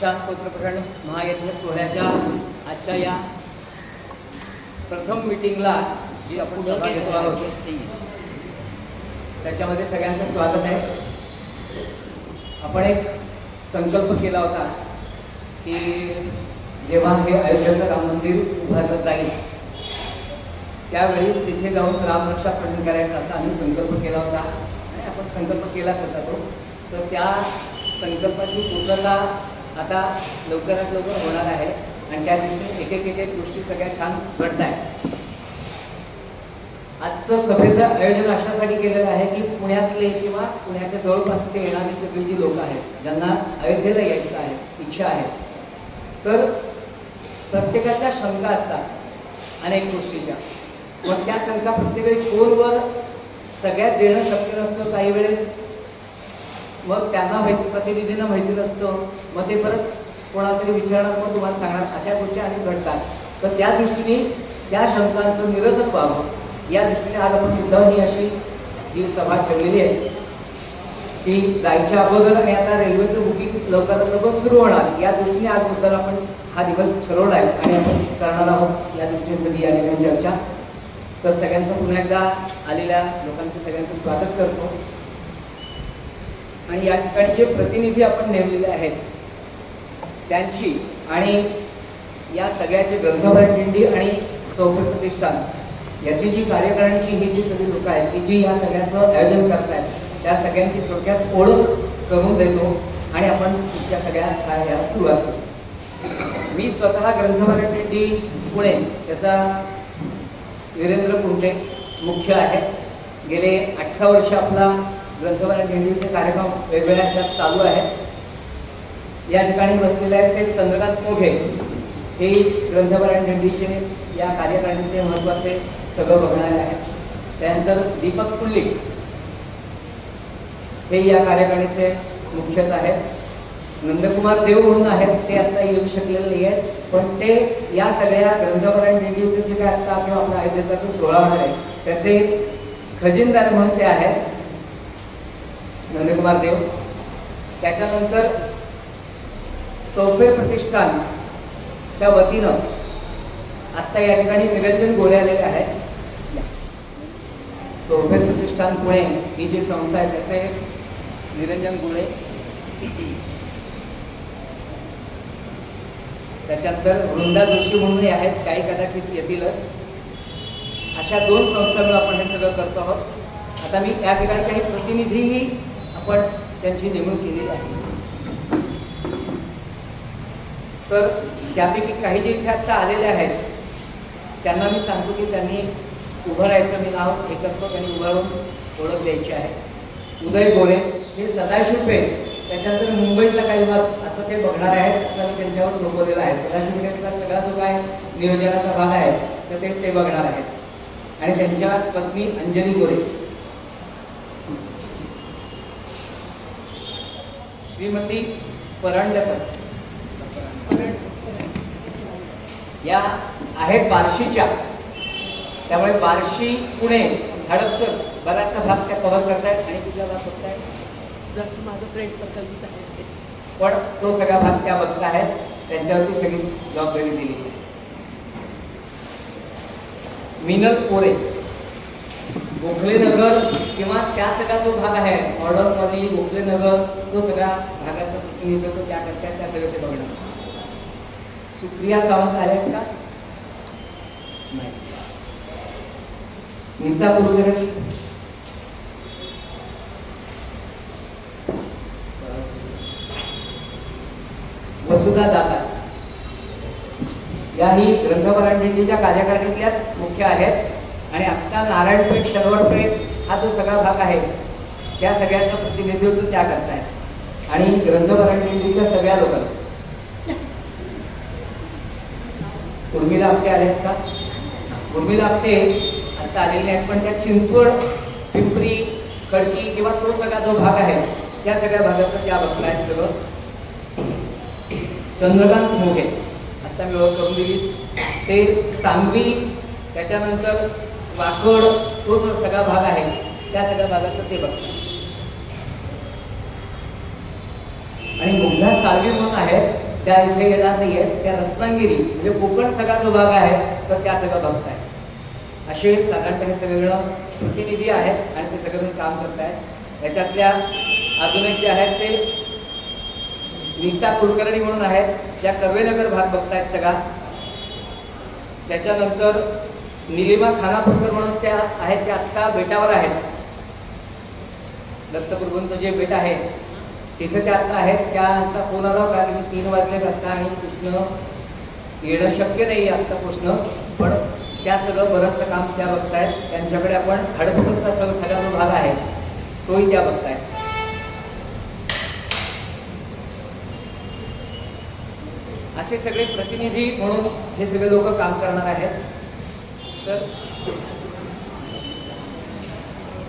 दीक्षा स्तोत्रपठण महायज्ञ सोहळ्याच्या आजच्या या प्रथम मीटिंगला जी आपण सभा घेतो आहोत त्याच्यामध्ये सगळ्यांचं स्वागत आहे. आपण एक संकल्प केला होता की जेव्हा हे अयोध्येचं राम मंदिर उभारलं जाईल त्यावेळेस तिथे जाऊन रामरक्षा पठण करायचा असा आम्ही संकल्प केला होता आणि आपण संकल्प केलाच होता तो. तर त्या संकल्पाची पूर्तता आता लवकरात लवकर होणार आहे आणि त्या दृष्टीने एक एक गोष्टी सगळ्या छान घडत आहेत. आजचं सभेचं आयोजन अशासाठी केलेलं आहे की पुण्यातले किंवा पुण्याच्या जवळपासचे येणारी सगळी जी लोक आहेत ज्यांना अयोध्येला यायचं आहे, इच्छा आहे, तर प्रत्येकाच्या शंका असतात अनेक गोष्टीच्या. पण त्या शंका प्रत्येक फोनवर सगळ्यात देणं शक्य नसतं. काही वेळेस मग त्यांना माहिती, प्रतिनिधींना माहिती नसतं, मग ते परत कोणातरी विचारणार, मग तुम्हाला सांगणार, अशा गोष्टी अनेक घडतात. तर त्या दृष्टीने त्या शंकांचं निरसन व्हावं या दृष्टीने आज आपण सुद्धा ही अशी जी सभा ठेवलेली आहे ती जायच्या अगोदर आणि आता रेल्वेचं बुकिंग लवकरात लवकर सुरू होणार या दृष्टीने आज मुद्दा आपण हा दिवस ठरवला आहे आणि आपण करणार आहोत या दृष्टीने सगळी या ठिकाणी चर्चा. तर सगळ्यांचं पुन्हा एकदा आलेल्या लोकांचं सगळ्यांचं स्वागत करतो. आणि या ठिकाणी जे प्रतिनिधी आपण नेमलेले आहेत त्यांची आणि या सगळ्याचे ग्रंथभरण दिंडी आणि चौफेर प्रतिष्ठान याची जी कार्यकारिणीची ही जी सगळी लोक आहेत की जी या सगळ्याचं आयोजन करतायत त्या सगळ्यांची थोडक्यात ओळख करून देतो आणि आपण त्या सगळ्या कार्याला सुरुवात करू. मी स्वतः ग्रंथभरण दिंडी पुणे याचा वीरेंद्र कुंटे मुख्य आहे. गेले 18 वर्ष आपला ग्रंथभरण दिंडीचे कार्यक्रम वेगवेगळ्या ह्याच्यात चालू आहे. या ठिकाणी बसलेले आहेत ते चंद्रकांत मोघे, हे ग्रंथभरण दिंडीचे या कार्यकारिणीचे महत्त्वाचे सगळं बघणारे आहेत. त्यानंतर दीपक पुल्लिक हे या कार्यकारिणीचे मुख्यच आहेत. नंदकुमार देव म्हणून आहेत, ते आता येऊ शकलेले नाही आहेत, पण ते या सगळ्या ग्रंथभरण दिंडीचे जे काय आता किंवा आपला अयोध्येचा जो सोहळा होणार आहे त्याचे खजिनदार म्हणून ते आहेत नंदकुमार देव. त्याच्यानंतर चौफेर प्रतिष्ठानच्या वतीनं आता या ठिकाणी निरंजन गोळे आलेले आहेत. चौफेर प्रतिष्ठान पुणे ही जी संस्था आहे त्याचे निरंजन गोळे. त्याच्यानंतर वृंदा जोशी म्हणूनही आहेत, काही कदाचित येतीलच. अशा 2 संस्थांवर आपण हे सगळं करतो आहोत. आता मी या ठिकाणी काही प्रतिनिधीही आपण त्यांची नेमणूक केलेली आहे. तर त्यापैकी काही जे इथे आता आलेले आहेत त्यांना मी सांगतो की त्यांनी उभं राहायचं, मी नाव हे करतो, त्यांनी उभं राहून ओळख द्यायची आहे. उदय गोरे हे सदाशिव पेठ, त्याच्यानंतर मुंबईचा काही भाग असं ते बघणार आहेत असं मी त्यांच्यावर सोपवलेलं आहे. सदाशिव पेठला सगळा जो काय नियोजनाचा भाग आहे तर ते बघणार आहेत. आणि त्यांच्या पत्नी अंजली गोरे, श्रीमती परांडकर या आहेत बार्शीच्या, त्यामुळे बार्शी पुणे हडपसर बराचसा भाग त्या कव्हर करतायत. आणि कुठला भाग बघताय? जसं माझं फ्रेंड सर्कल जिथं आहे पण तो सगळा भाग त्या बघता आहेत, त्यांच्यावरती सगळी जबाबदारी दिली आहे. मिनल कोरे गोखलेनगर किंवा त्या सगळा जो भाग आहे मॉडर्न कॉलनी गोखलेनगर तो सगळ्या भागाचं प्रतिनिधित्व त्या करतात, त्या सगळं ते बघणार. सुप्रिया सावंत आहेत का? नाही. नीता कुलकर्णी, वसुधा दादा याही ग्रंथभरण दिंडीच्या कार्यकारिणीतल्याच मुख्य आहेत. आणि आता नारायणपेठ शनिवारपेठ हा जो सगळा भाग आहे त्या सगळ्याचं प्रतिनिधित्व त्या करतायत. आणि ग्रंथभरण दिंडीच्या सगळ्या लोकांचं. उर्मिला आपटे आहेत का? उर्मिला आपटे आता आलेले आहेत, पण त्या चिंचवड, पिंपरी, खडकी किंवा तो सगळा जो भाग आहे त्या सगळ्या भागाचं त्या बघणार आहेत सगळं. चंद्रकांत मोघे आता मी ओळख करून दिली, ते सांगवी, त्याच्यानंतर वाकड तो जो सगळा भाग आहे त्या सगळ्या भागाचं ते बघतात. आणि मुग्धा साळवी म्हणून आहेत, त्या इथे येणार नाहीये, त्या रत्नागिरी म्हणजे कोकण सगळा जो भाग आहे तर त्या सगळं बघताय. असे साधारणतः हे सगळं प्रतिनिधी आहेत आणि ते सगळेजण काम करत आहेत. याच्यातल्या अजून एक जे आहेत ते नीता कुलकर्णी म्हणून आहेत, त्या कर्वेनगर भाग बघतायत सगळा. त्याच्यानंतर निलिमा खानापूरकर म्हणून त्या आहेत, त्या आत्ता बेटावर आहेत. दत्तप्रभूंचं जे बेट आहे तिथे त्या आत्ता आहेत. त्यांचा फोन आला कारण 3 वाजलेत आत्ता आणि तिथनं येणं शक्य नाही आत्ता पोचणं, पण त्या सगळं बरंचसं काम त्या बघतायत. त्यांच्याकडे आपण हडपसरचा सगळा जो भाग आहे तोही त्या बघतायत. असे सगळे प्रतिनिधी म्हणून हे सगळे लोक काम करणार आहेत. तर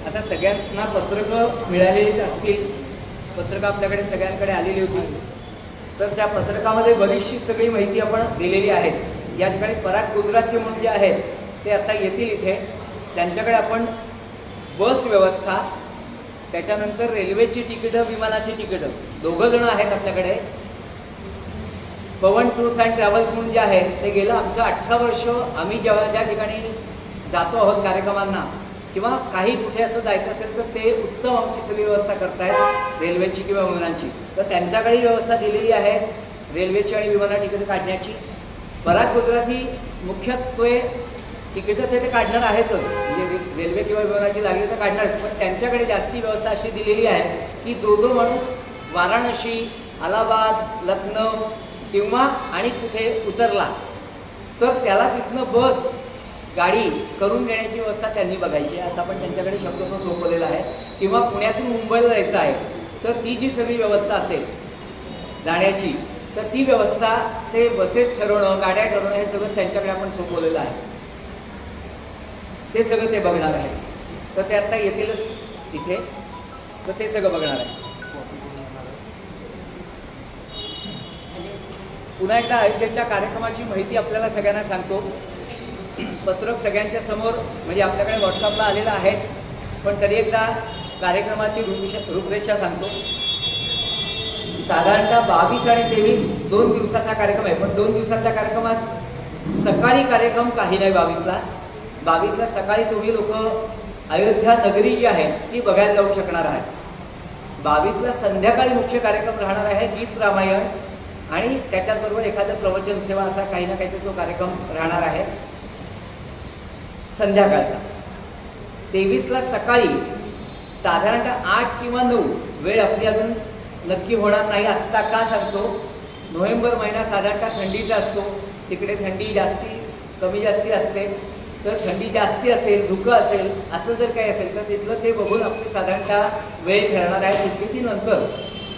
आता सगळ्यांना पत्रकं मिळालेलीच असतील, पत्रकं आपल्याकडे सगळ्यांकडे आलेली होती. तर त्या पत्रकामध्ये बरीचशी सगळी माहिती आपण दिलेली आहेच. या ठिकाणी पराग गुजराती म्हणून जे आहेत ते आता येतील इथे. त्यांच्याकडे आपण बस व्यवस्था, त्याच्यानंतर रेल्वेची तिकीटं, विमानाची तिकीटं, 2 जण आहेत आपल्याकडे. पवन टूर्स अँड ट्रॅव्हल्स म्हणून जे आहे ते गेलं आमचं 18 वर्ष आम्ही जेव्हा ज्या ठिकाणी जातो आहोत कार्यक्रमांना किंवा काही कुठे असं जायचं असेल तर ते उत्तम आमची सगळी व्यवस्था करतायत, रेल्वेची किंवा विमानाची. तर त्यांच्याकडे व्यवस्था दिलेली आहे रेल्वेची आणि विमाना तिकीट काढण्याची. पराग गुजराती मुख्यत्वे तिकीटं ते काढणार आहेतच, म्हणजे रेल्वे किंवा विमानाची लागली तर काढणारच, पण त्यांच्याकडे जास्ती व्यवस्था अशी दिलेली आहे की जो माणूस वाराणसी, अलाहाबाद, लखनौ किंवा आणि कुठे उतरला तर त्याला तिथनं बस गाडी करून देण्याची व्यवस्था त्यांनी बघायची, असं आपण त्यांच्याकडे शब्दतो सोपवलेला आहे. किंवा पुण्यातून मुंबईला जायचं आहे तर ती जी सगळी व्यवस्था असेल जाण्याची तर ती व्यवस्था ते बसेस ठरवणं, गाड्या ठरवणं हे सगळं त्यांच्याकडे आपण सोपवलेलं आहे. ते सगळं ते बघणार आहे. तर ते आता येतीलच इथे, तर ते सगळं बघणार आहे. पुन्हा एकदा अयोध्येच्या कार्यक्रमाची माहिती आपल्याला सगळ्यांना सांगतो. पत्रक सगळ्यांच्या समोर म्हणजे आपल्याकडे व्हॉट्सअपला आलेलं आहेच, पण तरी एकदा कार्यक्रमाची रूपरेषा सांगतो. साधारणतः 22 आणि 23 2 दिवसाचा कार्यक्रम आहे, पण 2 दिवसाच्या कार्यक्रमात सकाळी कार्यक्रम काही नाही. 22ला सकाळी तुम्ही लोक अयोध्या नगरी जी आहे ती बघायला जाऊ शकणार आहे. 22ला संध्याकाळी मुख्य कार्यक्रम राहणार आहे, गीत रामायण आणि त्याच्याबरोबर एखादं प्रवचन सेवा असा काही ना काहीतरी तो कार्यक्रम राहणार आहे संध्याकाळचा. 23ला सकाळी साधारणतः 8 किंवा 9 वेळ आपली अजून नक्की होणार नाही. आत्ता का सांगतो, नोव्हेंबर महिना साधारणतः थंडीचा असतो, तिकडे थंडी कमी जास्ती असते. तर थंडी जास्ती असेल, धुकं असेल, असं जर काही असेल तर तिथलं ते बघून आपली साधारणतः वेळ ठरणार आहे. तिथली ती नंतर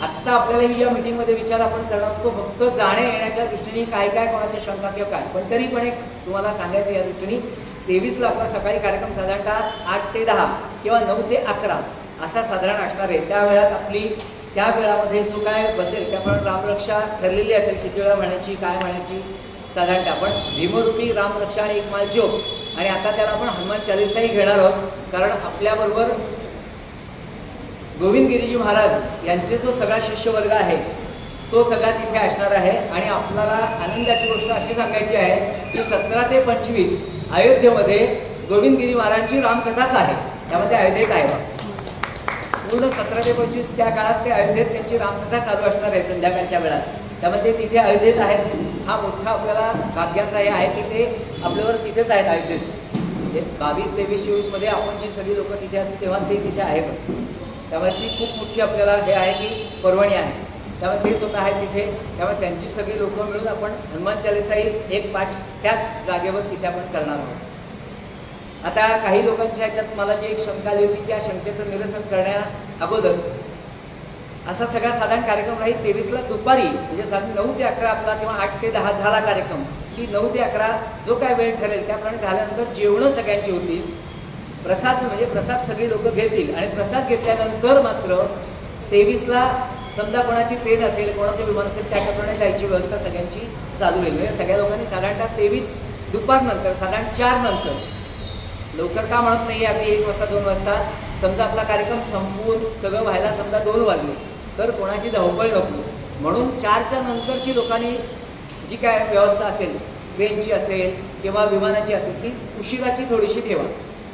आत्ता आपल्याला ही या मीटिंगमध्ये विचार आपण करणार तो फक्त जाण्या येण्याच्या दृष्टीने काय कोणाच्या शंका किंवा काय, पण तरी पण एक तुम्हाला सांगायचं या दृष्टीने 23ला आपला सकाळी कार्यक्रम साधारणतः 8 ते 10 किंवा 9 ते 11 असा साधारण असणार आहे. त्या वेळात आपली त्या वेळामध्ये जो काय बसेल त्याप्रमाणे रामरक्षा ठरलेली असेल, किती वेळा म्हणायची, काय म्हणायची. साधारणतः आपण भीमरूपी रामरक्षा आणि एक माळ ज्योत, आणि आता त्याला आपण हनुमान चालीसाही घेणार आहोत, कारण आपल्याबरोबर गोविंद गिरीजी महाराज यांचे जो सगळा शिष्यवर्ग आहे तो सगळा तिथे असणार आहे. आणि आपल्याला आनंदाची गोष्ट अशी सांगायची आहे की 17 ते 25 अयोध्येमध्ये गोविंद गिरी महाराजांची रामकथाच आहे. त्यामध्ये अयोध्येत आहे पूर्ण 17 ते 25 त्या काळात ते अयोध्येत त्यांची रामकथा चालू असणार आहे संध्याकाळच्या वेळात. त्यामध्ये तिथे अयोध्येत आहेत. हा मोठा आपल्याला भाग्याचा हे आहे की ते आपल्यावर तिथेच आहेत अयोध्येत. 22, 23, 24 मध्ये आपण जी सगळी लोक तिथे असतो तेव्हा ते तिथे आहेतच. त्यामुळे ती खूप मोठी आपल्याला हे आहे की पर्वणी आहे. त्यामुळे ते स्वतः आहेत तिथे. त्यामुळे त्यांची सगळी लोक मिळून आपण हनुमान चालीसाही एक पाठ त्याच जागेवर तिथे आपण करणार आहोत. आता काही लोकांच्या ह्याच्यात मला जी एक शंका आली होती त्या शंकेचं निरसन करण्या अगोदर असा सगळा साधारण कार्यक्रम राहील. 23ला दुपारी म्हणजे 9 ते 11 आपला किंवा 8 ते 10 झाला कार्यक्रम की 9 ते 11 जो काय वेळ ठरेल त्याप्रमाणे झाल्यानंतर जेवणं सगळ्यांची होतील. प्रसाद म्हणजे प्रसाद सगळी लोक घेतील आणि प्रसाद घेतल्यानंतर मात्र 23ला समजा कोणाची ट्रेन असेल, कोणाचं विमान असेल त्याप्रमाणे जायची व्यवस्था सगळ्यांची चालू होईल. म्हणजे सगळ्या लोकांनी साधारणतः 23 दुपारनंतर साधारण 4 नंतर, लवकर का म्हणत नाही आधी 1 वाजता 2 वाजता, समजा आपला कार्यक्रम संपवून सगळं व्हायला समजा 2 वाजले तर कोणाची धावपळ नको. म्हणून 4च्या नंतरची लोकांनी जी काय व्यवस्था असेल, ट्रेनची असेल किंवा विमानाची असेल, ती उशिराची थोडीशी ठेवा.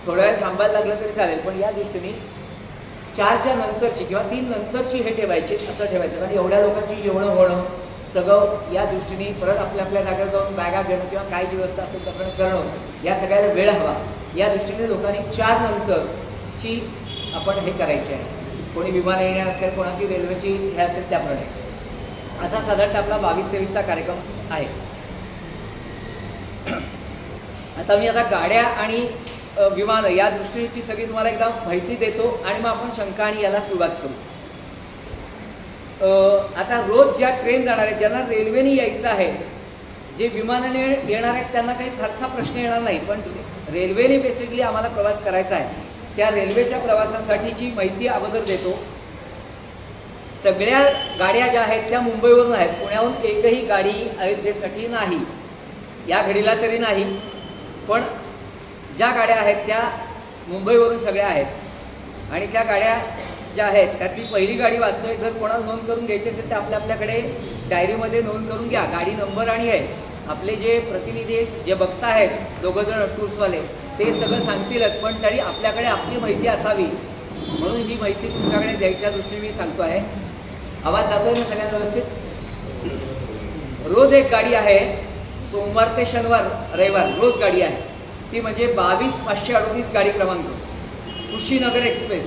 थोड्या वेळ थांबायला लागलं तरी चालेल, पण या दृष्टीने 4च्या नंतरची किंवा 3 नंतरची हे ठेवायची, असं ठेवायचं. कारण एवढ्या लोकांची जेवणं होणं सगळं या दृष्टीने परत आपल्या आपल्या जागेवर जाऊन बॅगा घेणं किंवा काय जी व्यवस्था असेल त्याप्रमाणे करणं, या सगळ्याला वेळ हवा. या दृष्टीने लोकांनी 4 नंतरची आपण हे करायची आहे. कोणी विमान येणार असेल, कोणाची रेल्वेची हे असेल त्याप्रमाणे. असा साधारणतः आपला 22-23चा कार्यक्रम आहे. आता मी आता गाड्या आणि विमानं या दृष्टीची सगळी तुम्हाला एकदा माहिती देतो आणि मग आपण शंका आणि याला सुरुवात करू. आता रोज ज्या ट्रेन जाणार आहेत, ज्यांना रेल्वेने यायचं आहे, जे विमानाने येणार आहेत त्यांना काही फारसा प्रश्न येणार नाही. पण रेल्वेने बेसिकली आम्हाला प्रवास करायचा आहे, त्या रेल्वेच्या प्रवासासाठीची माहिती अगोदर देतो. सगळ्या गाड्या ज्या आहेत त्या मुंबईवरून आहेत. पुण्याहून एकही गाडी अयोध्येसाठी नाही, या घडीला तरी नाही. पण ज्या गाड्या आहेत त्या मुंबईवरून सगळ्या आहेत. आणि त्या गाड्या ज्या आहेत त्यातली पहिली गाडी वाचतोय. जर कोणाला नोंद करून घ्यायची असेल तर आपल्याकडे डायरीमध्ये नोंद करून घ्या. गाडी नंबर आणि आहे. आपले जे प्रतिनिधी जे बघता आहेत, दोघं जण टूर्सवाले, ते सगळं सांगतीलच. पण तरी आपल्याकडे आपली माहिती असावी म्हणून ही माहिती तुमच्याकडे द्यायच्या दृष्टीने मी सांगतो आहे. आवाज जातोय ना सगळ्यांना व्यवस्थित? रोज एक गाडी आहे, सोमवार ते शनिवार रविवार रोज गाडी आहे. ती म्हणजे 22-538 गाडी क्रमांक कुशीनगर एक्सप्रेस.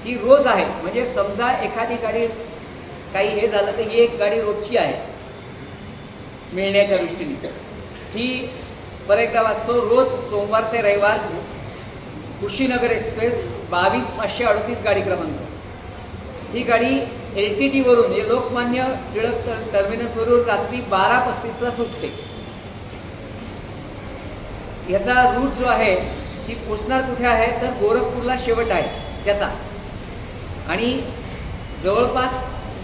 ही रोज आहे. म्हणजे समजा एखादी गाडी काही हे झालं तर ही एक गाडी रोजची आहे मिळण्याच्या दृष्टीने. ही परत एकदा वाचतो, रोज सोमवार ते रविवार कुशीनगर एक्सप्रेस 22-538 गाडी क्रमांक. ही गाडी LTT वरून म्हणजे लोकमान्य टिळक टर्मिनसवरून रात्री 12:35ला सुटते. याचा रूट जो आहे ती पोचणार कुठे आहे तर गोरखपूरला शेवट आहे त्याचा. आणि जवळपास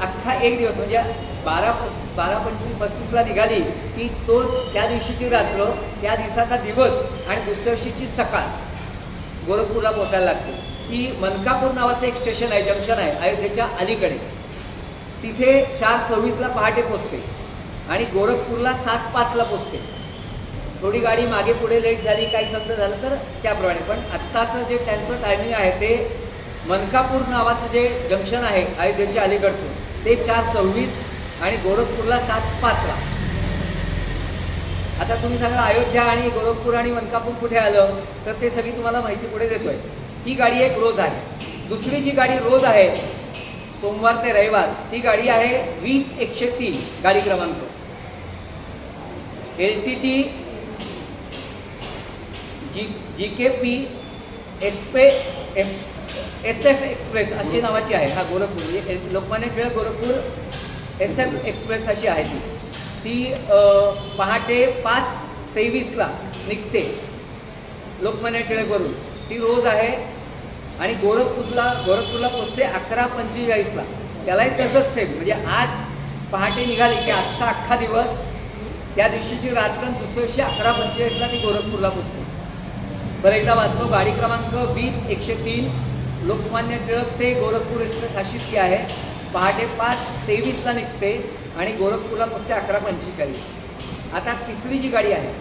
अख्खा एक दिवस म्हणजे 12:35ला निघाली की तो त्या दिवशीची रात्र, त्या दिवसाचा दिवस आणि दुसऱ्या दिवशीची सकाळ गोरखपूरला पोचायला लागते. ही मनकापूर नावाचं एक स्टेशन आहे, जंक्शन आहे अयोध्येच्या अलीकडे. तिथे 4:26ला पहाटे पोचते आणि गोरखपूरला 7:05ला पोचते. थोडी गाडी मागे पुढे लेट झाली, काही समजा झालं तर त्याप्रमाणे. पण आत्ताचं जे त्यांचं टायमिंग आहे ते मनकापूर नावाचं जे जंक्शन आहे अयोध्येच्या अलीकडचं ते 4:26 आणि गोरखपूरला 7:05ला. आता तुम्ही सांगा अयोध्या आणि गोरखपूर आणि मनकापूर कुठे आलं तर ते सगळी तुम्हाला माहिती पुढे देतोय. ही गाडी एक रोज आहे. दुसरी जी गाडी रोज आहे सोमवार ते रविवार ती गाडी आहे 20-103 गाडी क्रमांक. LTT GKP SF एक्सप्रेस अशी नावाची आहे. हा गोरखपूर म्हणजे लोकमान्य टिळक गोरखपूर SF एक्सप्रेस अशी आहे. ती पहाटे 5:23ला निघते लोकमान्य टिळकवरून. ती रोज आहे आणि गोरखपूरला पोचते 11:45ला. त्यालाही तसंच सेम म्हणजे आज पहाटे निघाली की आजचा अख्खा दिवस, त्या दिवशीची रात्र, दुसऱ्या दिवशी 11:45ला ती गोरखपूरला पोचते. बरं एकदा वाचतो. गाडी क्रमांक 20-103 लोकमान्य टिळक ते गोरखपूर एक्सप्रेस अशी ती आहे. पहाटे 5:23ला निघते आणि गोरखपूरला पोचते 11:45. आता तिसरी जी गाडी आहे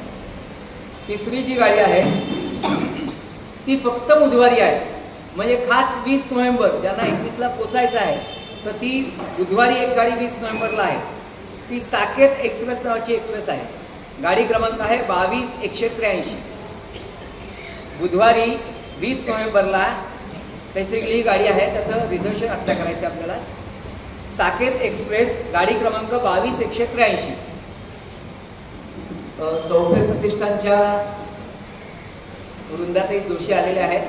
ती फक्त बुधवारी आहे. म्हणजे खास 20 नोव्हेंबर ज्यांना 21ला पोचायचं आहे तर ती बुधवारी एक गाडी 20 नोव्हेंबरला आहे. ती साकेत एक्सप्रेस नावाची एक्सप्रेस आहे. गाडी क्रमांक आहे 22-183. बुधवारी 20 नोव्हेंबरला बेसिकली ही गाडी आहे. त्याचं रिझर्वेशन आता करायचं आपल्याला. साकेत एक्सप्रेस गाडी क्रमांक 22-183. चौफेर प्रतिष्ठानच्या वृंदाताई जोशी आलेले आहेत.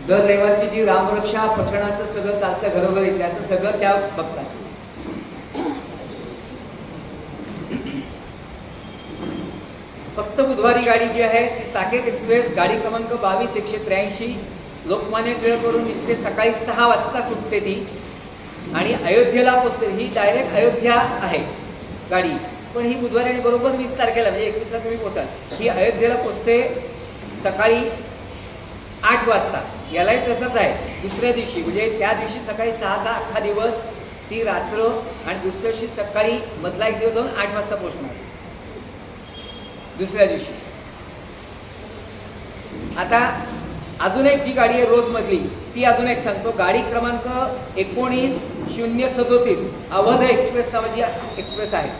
दर रविवारची जी रामरक्षा पठणाचं सगळं चालतं घरोघरी त्याचं सगळं त्या बघतात. फक्त बुधवारी गाडी जी आहे ती साकेत एक्सप्रेस गाडी क्रमांक 22-183 लोकमान्य टिळकवरून निघते. सकाळी 6 वाजता सुटते ती आणि अयोध्येला पोचते. ही डायरेक्ट अयोध्या आहे गाडी. पण ही बुधवारी आणि बरोबर 20 तारखेला म्हणजे 21ला तुम्ही पोचाल. ही अयोध्येला पोचते सकाळी 8 वाजता. यालाही तसंच आहे. दुसऱ्या दिवशी म्हणजे त्या दिवशी सकाळी 6चा अख्खा दिवस, ती रात्र, आणि दुसऱ्या दिवशी सकाळी मधला एक दिवस जाऊन 8 वाजता पोहोचणार दुसऱ्या दिवशी. आता अजून एक जी गाडी आहे रोज मधली, ती अजून एक सांगतो. गाडी क्रमांक 19037 अवध एक्सप्रेस नावाची एक्सप्रेस आहे.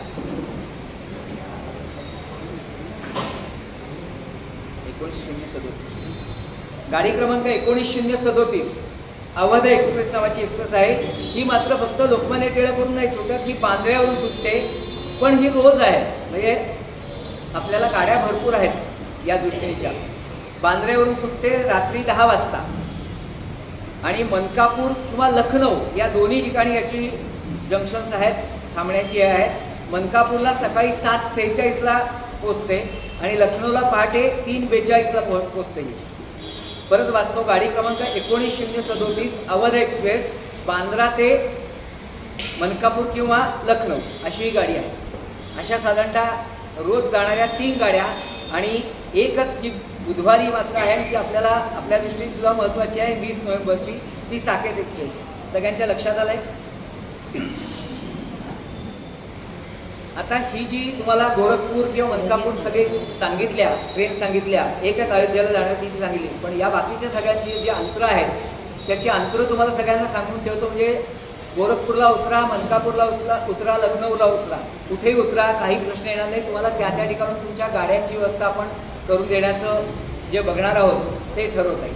19037 गाडी क्रमांक 19037 अवध एक्सप्रेस नावाची एक्सप्रेस आहे. ही मात्र फक्त लोकमान्य टिळकवरून नाही सुटत, ही बांद्र्यावरून सुटते. पण ही रोज आहे, म्हणजे आपल्याला गाड्या भरपूर आहेत या दृष्टीच्या. बांद्र्यावरून सुटते रात्री 10 वाजता, आणि मनकापूर किंवा लखनौ या दोन्ही ठिकाणी याची जंक्शन्स आहेत, थांबण्याची आहेत. मनकापूरला सकाळी 7:46ला पोचते आणि लखनौला पहाटे 3:42ला पोचते. परत वाचतो. गाडी क्रमांक 19037 अवध एक्सप्रेस, बांद्रा ते मनकापूर किंवा लखनौ अशी ही गाडी आहे. अशा साधारणतः रोज जाणाऱ्या 3 गाड्या, आणि एकच जी बुधवारी मात्र आहे, ती आपल्याला आपल्या दृष्टीने सुद्धा महत्त्वाची आहे, 20 नोव्हेंबरची, ती साकेत एक्सप्रेस. सगळ्यांच्या लक्षात आलंय. आता ही जी तुम्हाला गोरखपूर किंवा मनकापूर सगळे सांगितल्या, ट्रेन सांगितल्या, एकच अयोध्येला जाणार ती सांगितली. पण या बाकीच्या सगळ्यांची जी अंतरं आहेत, त्याची अंतरं तुम्हाला सगळ्यांना सांगून ठेवतो. म्हणजे गोरखपूरला उतरा, मनकापूरला उतरा, लखनौला उतरा, कुठेही उतरा, काही प्रश्न येणार नाही तुम्हाला. त्या त्या ठिकाणून तुमच्या गाड्यांची व्यवस्था आपण करून देण्याचं जे बघणार आहोत ते ठरवता येईल.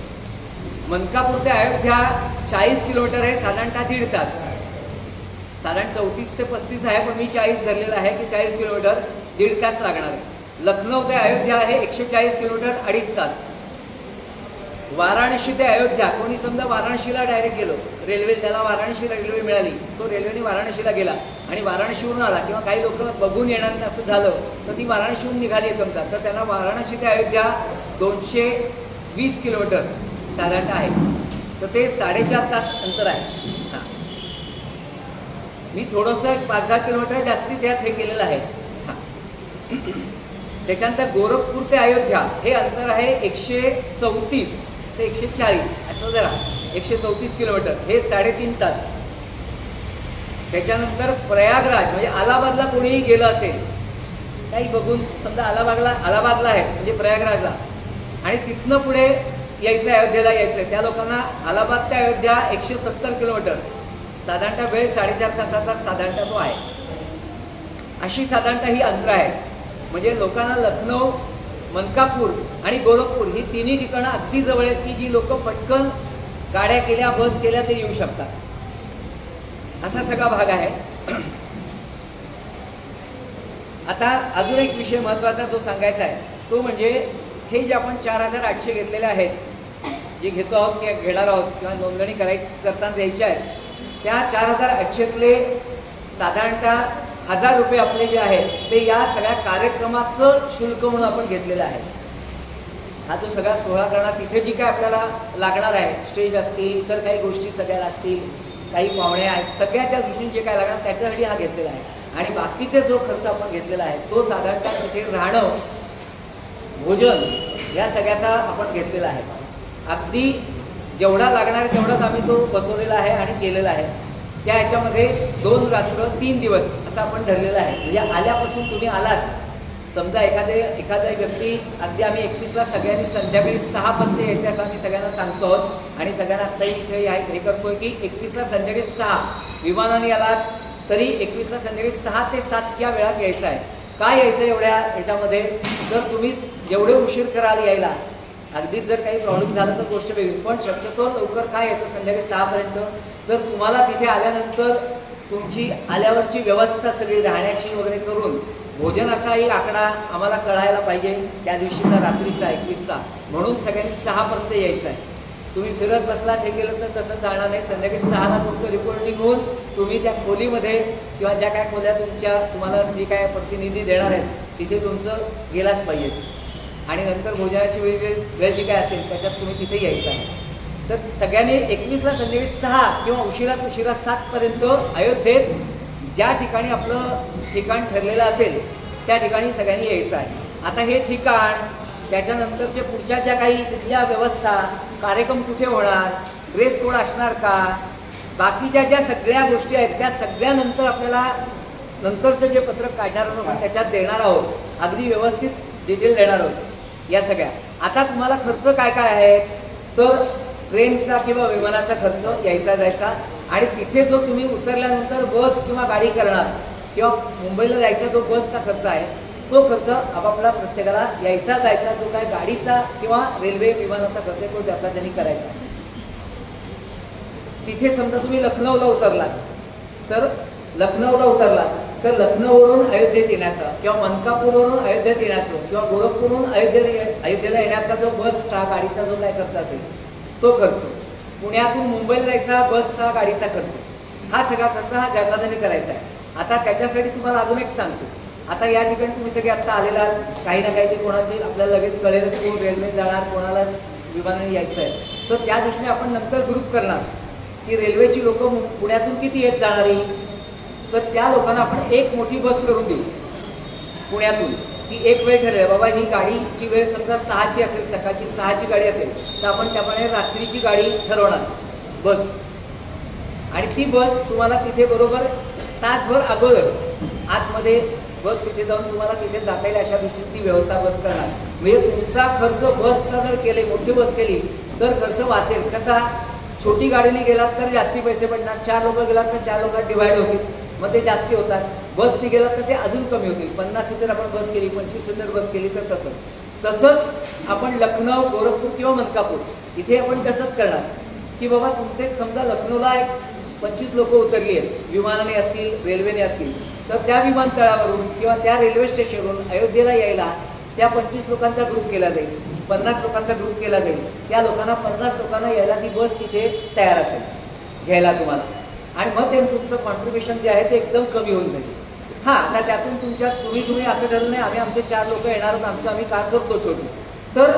मनकापूर ते अयोध्या 40 किलोमीटर आहे, साधारणतः 1.5 तास. साधारण 34 ते 35 आहे, पण मी 40 धरलेलं आहे की 40 किलोमीटर 1.5 तास लागणार आहे. लखनौ ते अयोध्या आहे 140 किलोमीटर 2.5 तास. वाराणसी ते अयोध्या, कोणी समजा वाराणसीला डायरेक्ट गेलो, रेल्वे, त्याला वाराणसी रेल्वे मिळाली, तो रेल्वेने वाराणसीला गेला आणि वाराणसीवरून आला, किंवा काही लोक बघून येणार असं झालं तर ती वाराणसीहून निघाली समजा, तर त्यांना वाराणसी ते अयोध्या 220 किलोमीटर साधारणतः आहे. तर ते 4.5 तास अंतर आहे. मी थोडंसं 5-10 किलोमीटर जास्ती त्यात हे केलेलं आहे. त्याच्यानंतर गोरखपूर ते अयोध्या हे अंतर आहे 134 ते 140, असं जरा 134 किलोमीटर, हे 3.5 तास. त्याच्यानंतर प्रयागराज, म्हणजे अलाहाबादला कोणीही गेलं असेल, काही बघून समजा अलाहाबादला आहे म्हणजे प्रयागराजला, आणि तिथनं पुढे यायचं आहे, अयोध्येला यायचं आहे, त्या लोकांना अलाहाबाद ते अयोध्या 170 किलोमीटर, साधारणतः वेळ 4.5 तासाचा साधारणतः तो आहे. अशी साधारणतः ही अंतर आहे. म्हणजे लोकांना लखनौ, मनकापूर आणि गोरखपूर ही तिन्ही ठिकाणं अगदी जवळ आहेत, की जी लोक पटकन गाड्या केल्या, बस केल्या ते येऊ शकतात. असा सगळा भाग आहे. आता अजून एक विषय महत्त्वाचा जो सांगायचा आहे तो म्हणजे हे जे आपण 4,800 घेतलेले आहेत, जे घेतो आहोत किंवा घेणार आहोत किंवा नोंदणी करताना द्यायची आहे, त्या 4,800तले साधारणतः 1,000 रुपये आपले जे आहेत ते या सगळ्या कार्यक्रमाचं शुल्क म्हणून आपण घेतलेलं आहे. हा जो सगळा सोहळा करणार, तिथे जी काय आपल्याला लागणार आहे, स्टेज असतील, इतर काही गोष्टी सगळ्या लागतील, काही पाहुणे आहेत, सगळ्याच्या दृष्टीने जे काय लागणार त्याच्यासाठी हा घेतलेला आहे. आणि बाकीचे जो खर्च आपण घेतलेला आहे तो साधारणतः तिथे राहणं, भोजन, या सगळ्याचा आपण घेतलेला आहे. अगदी जेवढा लागणार तेवढाच आम्ही तो बसवलेला आहे आणि केलेला आहे. त्या ह्याच्यामध्ये 2 रात्र 3 दिवस असं आपण ठरलेलं आहे. म्हणजे आल्यापासून तुम्ही आलात, समजा एखादा व्यक्ती, अगदी आम्ही 21ला सगळ्यांनी संध्याकाळी 6 पर्यंत यायचं असं आम्ही सगळ्यांना सांगतो आहोत. आणि सगळ्यांना आत्ताही इथे हे करतोय की 21ला संध्याकाळी 6 विमानाने आलात तरी 21ला संध्याकाळी 6 ते 7 या वेळात यायचं आहे. काय यायचं एवढ्या ह्याच्यामध्ये, जर तुम्ही जेवढे उशीर कराल यायला, अगदीच जर काही प्रॉब्लेम झाला तर गोष्ट वेगळी, पण शक्यतो लवकर काय यायचं संध्याकाळी 6 पर्यंत. तर तुम्हाला तिथे आल्यानंतर तुमची आल्यावरची व्यवस्था सगळी राहण्याची वगैरे करून, भोजनाचाही आकडा आम्हाला कळायला पाहिजे त्या दिवशीचा, रात्रीचा 21चा, म्हणून सगळ्यांनी 6 पर्यंत यायचं आहे. तुम्ही फिरत बसलात, हे केलं तर तसं चालणार नाही. संध्याकाळी 6ला तुमचं रिपोर्टिंग होऊन तुम्ही त्या खोलीमध्ये किंवा ज्या काय खोल्या तुम्हाला जे काय प्रतिनिधी देणार आहेत तिथे तुमचं गेलाच पाहिजे. आणि नंतर भोजनाची वेळ जी काय असेल त्याच्यात तुम्ही तिथे यायचं आहे. तर सगळ्यांनी 21ला संध्याकाळी 6 किंवा उशिरा 7 पर्यंत अयोध्येत ज्या ठिकाणी आपलं ठिकाण ठरलेलं असेल त्या ठिकाणी सगळ्यांनी यायचं आहे. आता हे ठिकाण त्याच्यानंतरच्या पुढच्या ज्या काही तिथल्या व्यवस्था, कार्यक्रम कुठे होणार, ड्रेस कोड असणार का, बाकीच्या ज्या सगळ्या गोष्टी आहेत त्या सगळ्यानंतर आपल्याला नंतरचं जे पत्रक काढणार आहोत आपण त्याच्यात देणार आहोत, अगदी व्यवस्थित डिटेल देणार आहोत या सगळ्या. आता तुम्हाला खर्च काय काय आहे तर ट्रेनचा किंवा विमानाचा खर्च यायचा जायचा, आणि तिथे जो तुम्ही उतरल्यानंतर बस किंवा गाडी करणार किंवा मुंबईला जायचा जो बसचा खर्च आहे तो खर्च आपापला प्रत्येकाला यायचा जायचा जो काय गाडीचा किंवा रेल्वे विमानाचा खर्च आहे तो ज्याचा त्यांनी करायचा. तिथे समजा तुम्ही लखनौला उतरलात तर लखनौवरून अयोध्येत येण्याचा किंवा मनकापूरवरून अयोध्येत येण्याचं किंवा गोरखपूरवरून अयोध्येला येण्याचा जो बसचा गाडीचा जो काय खर्च असेल तो खर्च, पुण्यातून मुंबईला जायचा बसचा गाडीचा खर्च, हा सगळा खर्च हा ज्याचा त्यांनी करायचा आहे. आता त्याच्यासाठी तुम्हाला अजून एक सांगतो. आता या ठिकाणी तुम्ही सगळे आता आलेला काही ना काही ते कोणाचे आपल्याला लगेच कळेल कोण रेल्वे जाणार, कोणाला विमानाने यायचं आहे, तर त्या दृष्टीने आपण नंतर ग्रुप करणार की रेल्वेची लोक पुण्यातून किती येत जाणारी, तर त्या लोकांना आपण एक मोठी बस करून देऊ पुण्यातून. की एक वेळ ठरवेल बाबा ही गाडीची वेळ समजा 6ची असेल, सकाळची 6ची गाडी असेल तर आपण त्याप्रमाणे रात्रीची गाडी ठरवणार बस, आणि ती बस तुम्हाला तिथे बरोबर तासभर अगोदर आतमध्ये बस तिथे जाऊन तुम्हाला तिथे जाता येईल अशा दृष्टीने ती व्यवस्था बस करणार. म्हणजे तुमचा खर्च बसचा जर केले, मोठी बस केली तर खर्च वाचेल. कसा, छोटी गाडीने गेलात तर जास्ती पैसे पडणार, 4 लोक गेलात तर 4 लोकात डिवाइड होतील, मग ते जास्ती होतात. बसने गेलात तर ते अजून कमी होतील. 50 सीटर आपण बस केली, 25 सीटर बस केली तर तसंच आपण लखनौ, गोरखपूर किंवा मनकापूर इथे आपण तसंच करणार की बाबा तुमचे समजा लखनौला एक 25 लोक उतरली आहेत, विमानाने असतील, रेल्वेने असतील, तर त्या विमानतळावरून किंवा त्या रेल्वे स्टेशनवरून अयोध्येला यायला त्या 25 लोकांचा ग्रुप केला जाईल, 50 लोकांचा ग्रुप केला जाईल. त्या लोकांना 50 लोकांना यायला ती बस तिथे तयार असेल घ्यायला तुम्हाला, आणि मग ते तुमचं कॉन्ट्रीब्युशन जे आहे ते एकदम कमी होऊन जाईल. हां, आता त्यातून तुम्ही असं ठरवलं नाही आम्ही आमचे 4 लोक येणार आहोत, आमचं आम्ही कार करतो छोटी, तर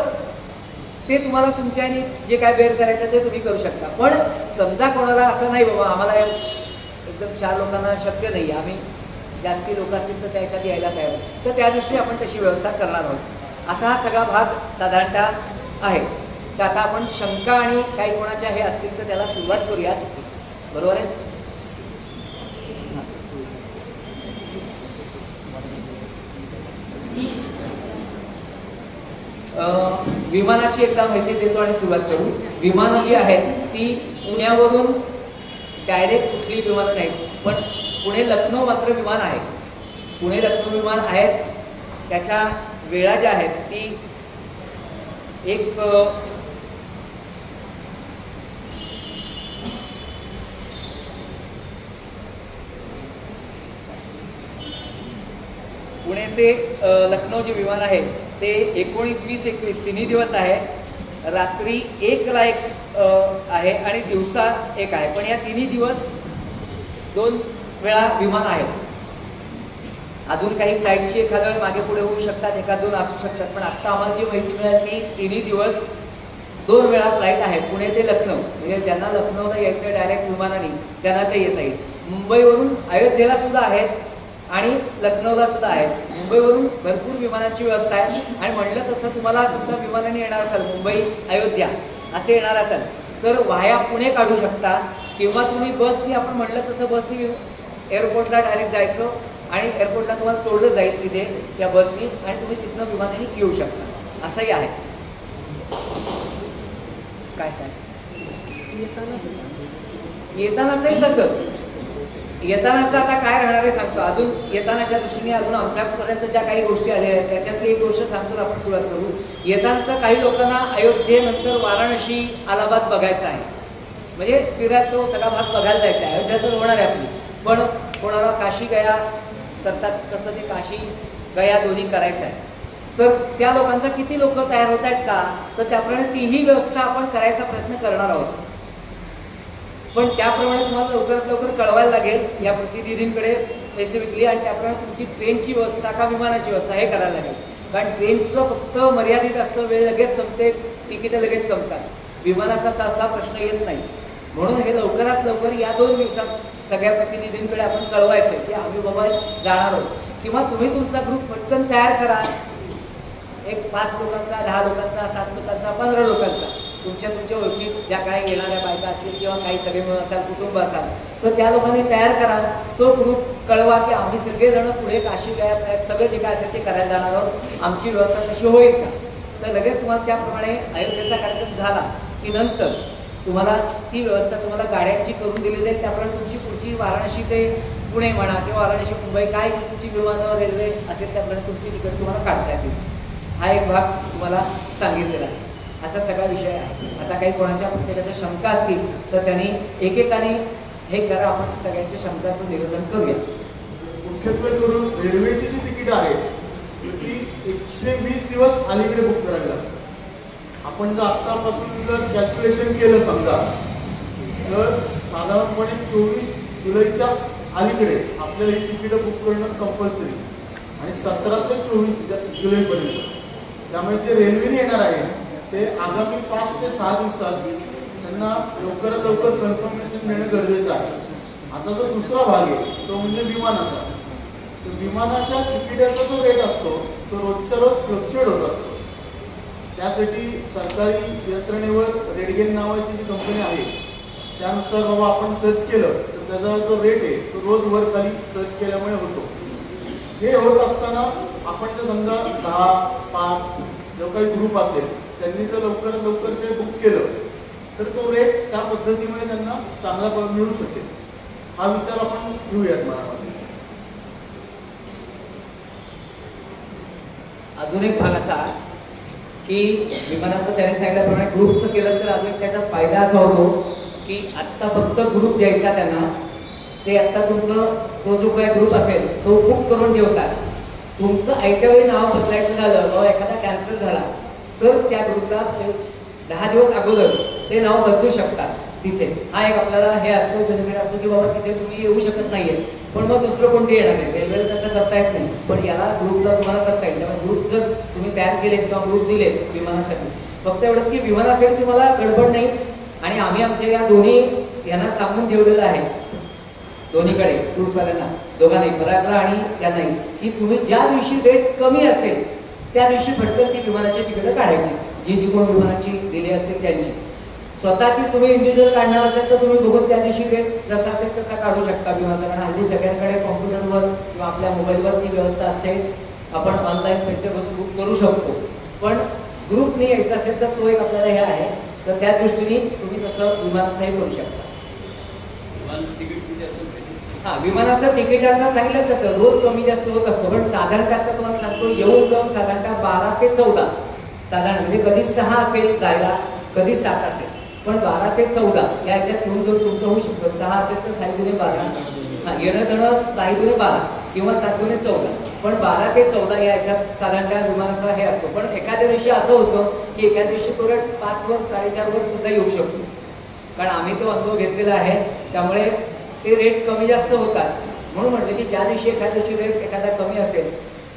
ते तुम्हाला तुमच्याने जे काय बेअर करायचं ते तुम्ही करू शकता. पण समजा कोणाला असं नाही बाबा आम्हाला एकदम 4 लोकांना शक्य नाही, आम्ही जास्ती लोक असतील तर त्याच्यात यायला तयार, तर त्या दृष्टीने आपण तशी व्यवस्था करणार आहोत. असा हा सगळा भाग साधारणतः आहे. तर आता आपण शंका आणि काही कोणाच्या हे असतील तर त्याला सुरुवात करूयात. बरोबर आहे. विमानाची एकदा माहिती देतो आणि सुरुवात करू. विमानं जी आहेत ती पुण्यावरून डायरेक्ट कुठली विमानं नाहीत, पण पुणे लखनौ मात्र विमान आहे. पुणे लखनौ विमान आहेत. त्याच्या वेळा ज्या आहेत ती एक पुणे ते लखनौ जे विमान आहे ते 19, 20, 21 तिन्ही दिवस आहे. रात्री 1ला एक आहे आणि दिवसा एक आहे, पण या तिन्ही दिवस 2 वेळा विमान आहेत. अजून काही फ्लाईटची एखाद्या वेळ मागे पुढे होऊ शकतात, 1-2 असू शकतात, पण आता आम्हाला जी माहिती मिळाली ती तिन्ही दिवस 2 वेळा फ्लाईट आहे पुणे ते लखनौ. म्हणजे ज्यांना लखनौला यायचं डायरेक्ट विमानाने त्यांना ते येता येईल. मुंबईवरून अयोध्येला सुद्धा आहेत आणि लखनौला सुद्धा आहेत. मुंबईवरून भरपूर विमानांची व्यवस्था आहे, आणि म्हणलं तसं तुम्हाला समजा विमानाने येणार असाल मुंबई अयोध्या असे येणार असाल तर वाया पुणे काढू शकता, किंवा तुम्ही बसनी आपण म्हणलं तसं बसनी एअरपोर्टला डायरेक्ट जायचं आणि एअरपोर्टला तुम्हाला सोडलं जाईल तिथे त्या बसनी, आणि तुम्ही तिथनं विमानाने येऊ शकता. असंही आहे. काय येतानाचंही तसंच. येतानाचं आता काय राहणार आहे सांगतो. अजून येतानाच्या दृष्टीने अजून आमच्यापर्यंत ज्या काही गोष्टी आल्या आहेत त्याच्यातली एक गोष्ट सांगतो, आपण सुरुवात करू. येतानाचं काही लोकांना अयोध्येनंतर वाराणसी, अलाहाबाद बघायचं आहे, म्हणजे फिरायला तो सगळा भाग बघायला जायचा आहे. अयोध्या तर होणार आहे आपली, पण कोणाला काशी गया करतात तसं ते काशी गया दोन्ही करायचं आहे. तर त्या लोकांचा किती लोक तयार होत आहेत का, तर त्याप्रमाणे तीही व्यवस्था आपण करायचा प्रयत्न करणार आहोत. पण त्याप्रमाणे तुम्हाला लवकरात लवकर कळवायला लागेल या प्रतिनिधींकडे स्पेसिफिकली, आणि त्याप्रमाणे तुमची ट्रेनची व्यवस्था का विमानाची व्यवस्था हे करायला लागेल. कारण ट्रेनचं फक्त मर्यादित असतं, वेळ लगेच संपते, तिकीटं लगेच संपतात. विमानाचा तसा प्रश्न येत नाही. म्हणून हे लवकरात लवकर या 2 दिवसात सगळ्या प्रतिनिधींकडे आपण कळवायचं की आम्ही बाबा जाणार आहोत, किंवा तुम्ही तुमचा ग्रुप पटकन तयार करा. एक 5 लोकांचा, 10 लोकांचा, 7 लोकांचा, 15 लोकांचा, तुमच्या ओळखीत ज्या काही येणाऱ्या बायका असतील किंवा काही सगळे मिळून असाल, कुटुंब असाल, तर त्या लोकांनी तयार करा. तो ग्रुप कळवा की आम्ही सगळेजण पुढे काशी गया सगळं जे काय असेल ते करायला जाणार आहोत, आमची व्यवस्था कशी होईल का. तर लगेच तुम्हाला त्याप्रमाणे अयोध्येचा कार्यक्रम झाला की नंतर तुम्हाला ती व्यवस्था तुम्हाला गाड्यांची करून दिली जाईल. त्याप्रमाणे तुमची पुढची वाराणसी ते पुणे म्हणा किंवा वाराणसी मुंबई काय तुमची विमानं रेल्वे असेल त्याप्रमाणे तुमची तिकीट तुम्हाला काढता येतील. हा एक भाग तुम्हाला सांगितलेला आहे. असा सगळा विषय आहे. आता काही कोणाच्या प्रत्येकाच्या शंका असतील तर त्यांनी एकेकाने हे करा, आपण सगळ्यांच्या शंकांचं निरसन करूया. मुख्यत्वे करून रेल्वेची जी तिकीट आहे ती 120 दिवस अलीकडे बुक करावी लागते. आपण जर आत्तापासून जर कॅल्क्युलेशन केलं समजा तर साधारणपणे 24 जुलैच्या अलीकडे आपल्याला ही तिकीटं बुक करणं कंपल्सरी आणि 17 ते 24 जुलैपर्यंत. त्यामुळे जे रेल्वेने येणार आहे ते आगामी 5 ते 6 दिवसात त्यांना लवकरात लवकर कन्फर्मेशन देणं गरजेचं आहे. आता जो दुसरा भाग आहे तो म्हणजे विमानाचा. तर विमानाच्या तिकिटाचा जो रेट असतो तो रोजच्या रोज फ्लक्च्युएट होत असतो. त्यासाठी सरकारी यंत्रणेवर रेडगेन नावाची जी कंपनी आहे त्यानुसार बाबा आपण सर्च केलं तर त्याचा जो रेट आहे तो रोज वर खाली सर्च केल्यामुळे होतो. हे होत असताना आपण जर समजा 10, 5 जो काही ग्रुप असेल त्यांनी जर लवकरात लवकर ते बुक केलं तर तो रेट त्या पद्धतीने त्यांना चांगला मिळू शकेल. हा विचार आपण घेऊयात मनामध्ये. अजून एक भाग असा की विमानाचं त्याने सांगितल्याप्रमाणे ग्रुपचं केलं तर अजून त्याचा फायदा असा होतो की आत्ता फक्त ग्रुप द्यायचा त्यांना. ते आत्ता तुमचं तो जो काही ग्रुप असेल तो बुक करून ठेवतात. तुमचं ऐत्या वेळी नाव बदलायचं झालं किंवा एखादा कॅन्सल झाला तर त्या ग्रुपला 10 दिवस अगोदर ते नाव बदलू शकतात तिथे. हा एक आपल्याला हे असतो बेनिफिट असतो की बाबा तिथे तुम्ही येऊ शकत नाहीये पण मग दुसरं कोणते येणार नाही. रेल्वेला तसं करता येत नाही पण याला ग्रुपला तुम्हाला करता येईल. त्यामुळे ग्रुप जर तुम्ही तयार केले किंवा ग्रुप दिले विमानासाठी फक्त एवढंच की विमानासाठी तुम्हाला गडबड नाही. आणि आम्ही आमच्या या दोन्ही यांना सांगून ठेवलेलं आहे दोन्हीकडे क्रूजवाल्यांना दोघांनाही परागला आणि त्यांनाही की तुम्ही ज्या दिवशी रेट कमी असेल त्या दिवशी फटकन ती विमानाची तिकीटं काढायची. जी कोण विमानाची दिली असतील त्यांची. स्वतःची तुम्ही इंडिव्हिज्युअल काढणार असेल तर तुम्ही बघून त्या दिवशी रेट जसा असेल तसा काढू शकता विमानाचा. कारण हल्ली सगळ्यांकडे कॉम्प्युटरवर किंवा आपल्या मोबाईलवर ती व्यवस्था असते. आपण ऑनलाईन पैसे भरून बुक करू शकतो. पण ग्रुपने यायचं असेल तर तो एक आपल्याला हे आहे. तर त्या दृष्टीने तुम्ही तसं विमानाचंही करू शकता. हा विमानाचं तिकिटाचं सांगितलं तसं रोज कमी जास्त होत असतो. पण साधारणतः तुम्हाला सांगतो येऊन जाऊन साधारणतः 12 ते 14 साधारण म्हणजे कधी 6 असेल जायला कधी 7 असेल पण 12 ते 14 या ह्याच्यात येऊन जाऊन तुमचं होऊ शकतो. 6 असेल तर 6 दुने 12 येणं जाणं 6 दुने 12 किंवा 7 दुने 14 पण 12 ते 14 या ह्याच्यात साधारणतः विमानाचा हे असतो. पण एखाद्या दिवशी असं होतं की एखाद्या दिवशी तो रेट 5 वर 4.5 वर सुद्धा येऊ शकतो. कारण आम्ही तो अनुभव घेतलेला आहे. त्यामुळे ते रेट कमी जास्त होतात. म्हणून म्हटलं की ज्या दिवशी एखाद्या दिवशी रेट एखादा कमी असेल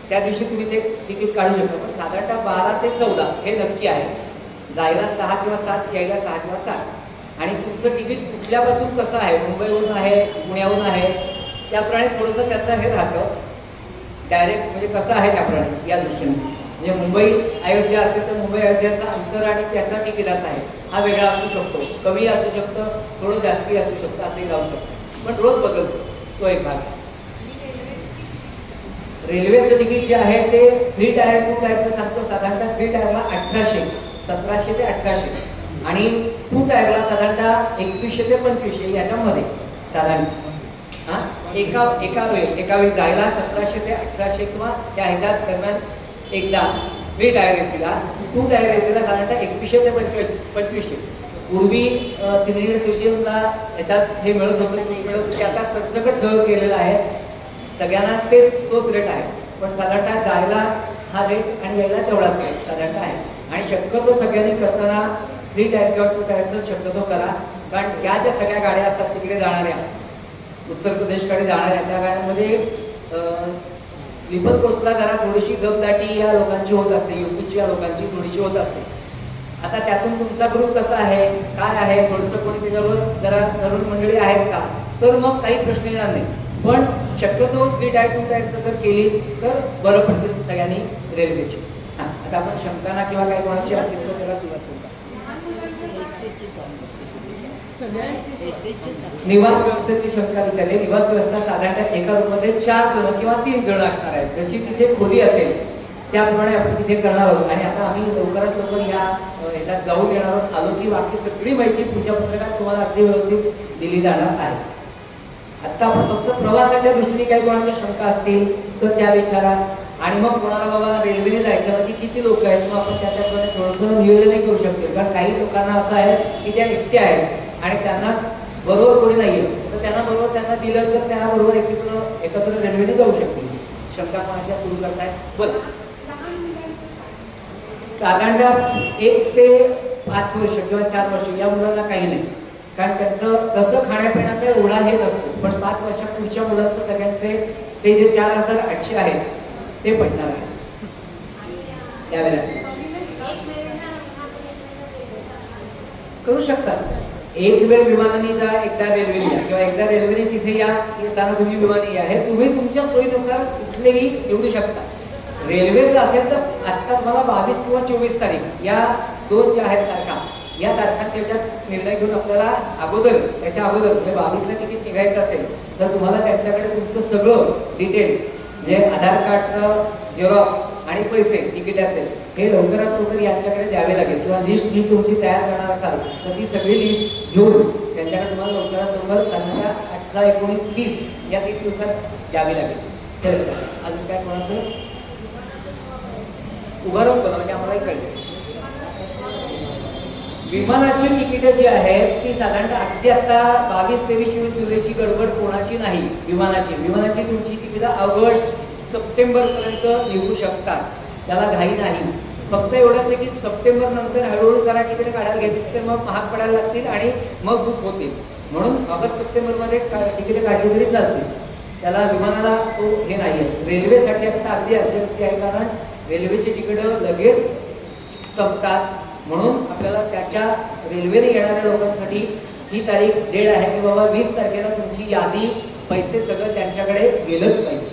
त्या दिवशी तुम्ही ते तिकीट काढू शकता. पण साधारणतः 12 ते 14 हे नक्की आहे. जायला 6 किंवा 7 यायला 6 किंवा 7. आणि तुमचं तिकीट कुठल्यापासून कसं आहे मुंबईवरून आहे पुण्यावरून आहे त्याप्रमाणे थोडंसं त्याचं हे राहतं डायरेक्ट म्हणजे कसं आहे त्याप्रमाणे या दृष्टीने. म्हणजे मुंबई अयोध्या असेल तर मुंबई अयोध्याचं अंतर आणि त्याचा तिकिटाचा आहे हा वेगळा असू शकतो. कमी असू शकतं थोडं जास्ती असू शकतं असंही जाऊ शकतं. पण रोज बदलतो तो एक भाग. रेल्वेचं तिकीट जे आहे ते 3 टायर 2 टायरचं सांगतो. साधारणतः 3 टायरला 1800 1700 ते 1800 आणि 2 टायरला साधारणतः 2100 ते 2500 याच्यामध्ये साधारण एका वेळी जायला 1700 ते 1800 किंवा त्या ह्याच्यात दरम्यान एकदा 3 टायर एसीला 2 टायर एसीला साधारणतः 2100 ते 2500. पूर्वी सिनियर सिटीजनला याच्यात हे मिळत होतं की आता सरसकट सहयोग केलेला आहे. सगळ्यांना तोच रेट आहे. पण साधारणतः जायला हा रेट आणि यायला तेवढाच रेट साधारणतः आहे. आणि शक्यतो सगळ्यांनी करताना 3 टायर किंवा 2 टायरचं शक्यतो करा. कारण त्या ज्या सगळ्या गाड्या असतात तिकडे जाणाऱ्या उत्तर प्रदेशकडे जाणाऱ्या त्या गाड्यांमध्ये स्लीपर कोचला जरा थोडीशी दमदाटी या लोकांची होत असते. यूपीची या लोकांची थोडीशी होत असते. आता त्यातून तुमचा ग्रुप कसा आहे काय आहे थोडंसं कोणी त्याच्यावर जरा तरुण मंडळी आहेत का तर मग काही प्रश्न येणार नाही. पण शक्यतो 3 टायर 2 टायरचं जर केली तर बरं पडतील सगळ्यांनी रेल्वेची. हां आता आपण शंकाना किंवा काही कोणाची असेल तर त्याला सुरुवात करू. निवास व्यवस्थेची शंका विचारली. निवास व्यवस्था साधारणतः एका रूममध्ये 4 जण किंवा 3 जण असणार आहेत. जशी तिथे खोली असेल त्याप्रमाणे आपण तिथे करणार आहोत. आणि आता आम्ही लवकरात लवकर ह्याच्यात जाऊन येणार आहोत. आलो की बाकी सगळी माहिती पूजा पत्रकात तुम्हाला अगदी व्यवस्थित दिली जाणार आहे. आता आपण फक्त प्रवासाच्या दृष्टीने काही कोणाच्या शंका असतील तर त्या विचारा. आणि मग कोणाला बाबा रेल्वेने जायचं म्हणजे किती लोक आहेत मग आपण त्याच्याप्रमाणे थोडंसं नियोजनही करू शकतो. कारण काही लोकांना असं आहे की त्या एकट्या आहेत आणि त्यांना बरोबर कोणी नाहीये तर त्यांना बरोबर त्यांना दिलं तर त्यांना बरोबर एकत्र रेल्वेने जाऊ शकतील. शंका कोणाच्या सुरू करताय बोला. साधारणतः 1 ते 5 वर्ष किंवा 4 वर्ष या मुलांना काही नाही. कारण त्यांचं तसं खाण्यापिण्याचा एवढा हे नसतो. पण 5 वर्षा पुढच्या मुलांचं सगळ्यांचे ते जे 4,800 आहेत ते पडणार आहे त्यावेळेला करू शकतात. एक वेळ विमानाने जा, एकदा रेल्वेने या किंवा एकदा रेल्वेने तिथे या, येताना तुम्ही विमाने या. हे तुम्ही तुमच्या सोयीनुसार कुठलेही निवडू शकता. रेल्वेचं असेल तर आता तुम्हाला 22 किंवा 24 तारीख या 2 ज्या आहेत तारखा या तारखांच्या ह्याच्यात निर्णय घेऊन आपल्याला अगोदर त्याच्या अगोदर म्हणजे 22ला तिकीट निघायचं असेल तर तुम्हाला त्यांच्याकडे तुमचं सगळं डिटेल म्हणजे आधार कार्डचं झेरॉक्स आणि पैसे तिकिटाचे हे लवकरात लवकर यांच्याकडे द्यावे लागेल. किंवा लिस्ट जी तुमची तयार करणार असाल तर ती सगळी लिस्ट घेऊन त्यांच्याकडे तुम्हाला लवकरात लवकर साधारण 18, 19, 20 या 3 दिवसात द्यावी लागेल. त्या लक्षात अजून काय कोणाचं उभारवत बघा म्हणजे आम्हालाही कळेल. विमानाची तिकीट जी आहेत ती साधारणतः अगदी आता 22, 23, 24 जुलैची गडबड कोणाची नाही. विमानाची तुमची तिकीट ऑगस्ट, सप्टेंबर पर्यंत निघू शकतात. त्याला घाई नाही. फक्त एवढंच आहे की सप्टेंबर नंतर हळूहळू जरा तिकीट काढायला घेतली तर मग महाग पडायला लागतील आणि मग बुक होतील. म्हणून ऑगस्ट सप्टेंबर मध्ये तिकीट काढली तरी चालतील. त्याला विमानाला तो हे नाहीये. रेल्वेसाठी आता अगदी अर्जन्सी आहे कारण रेल्वेची तिकीट लगेच संपतात. म्हणून आपल्याला त्याच्या रेल्वेने येणाऱ्या लोकांसाठी ही तारीख डेट आहे की बाबा 20 तारखेला तुमची यादी पैसे सगळं त्यांच्याकडे गेलंच पाहिजे.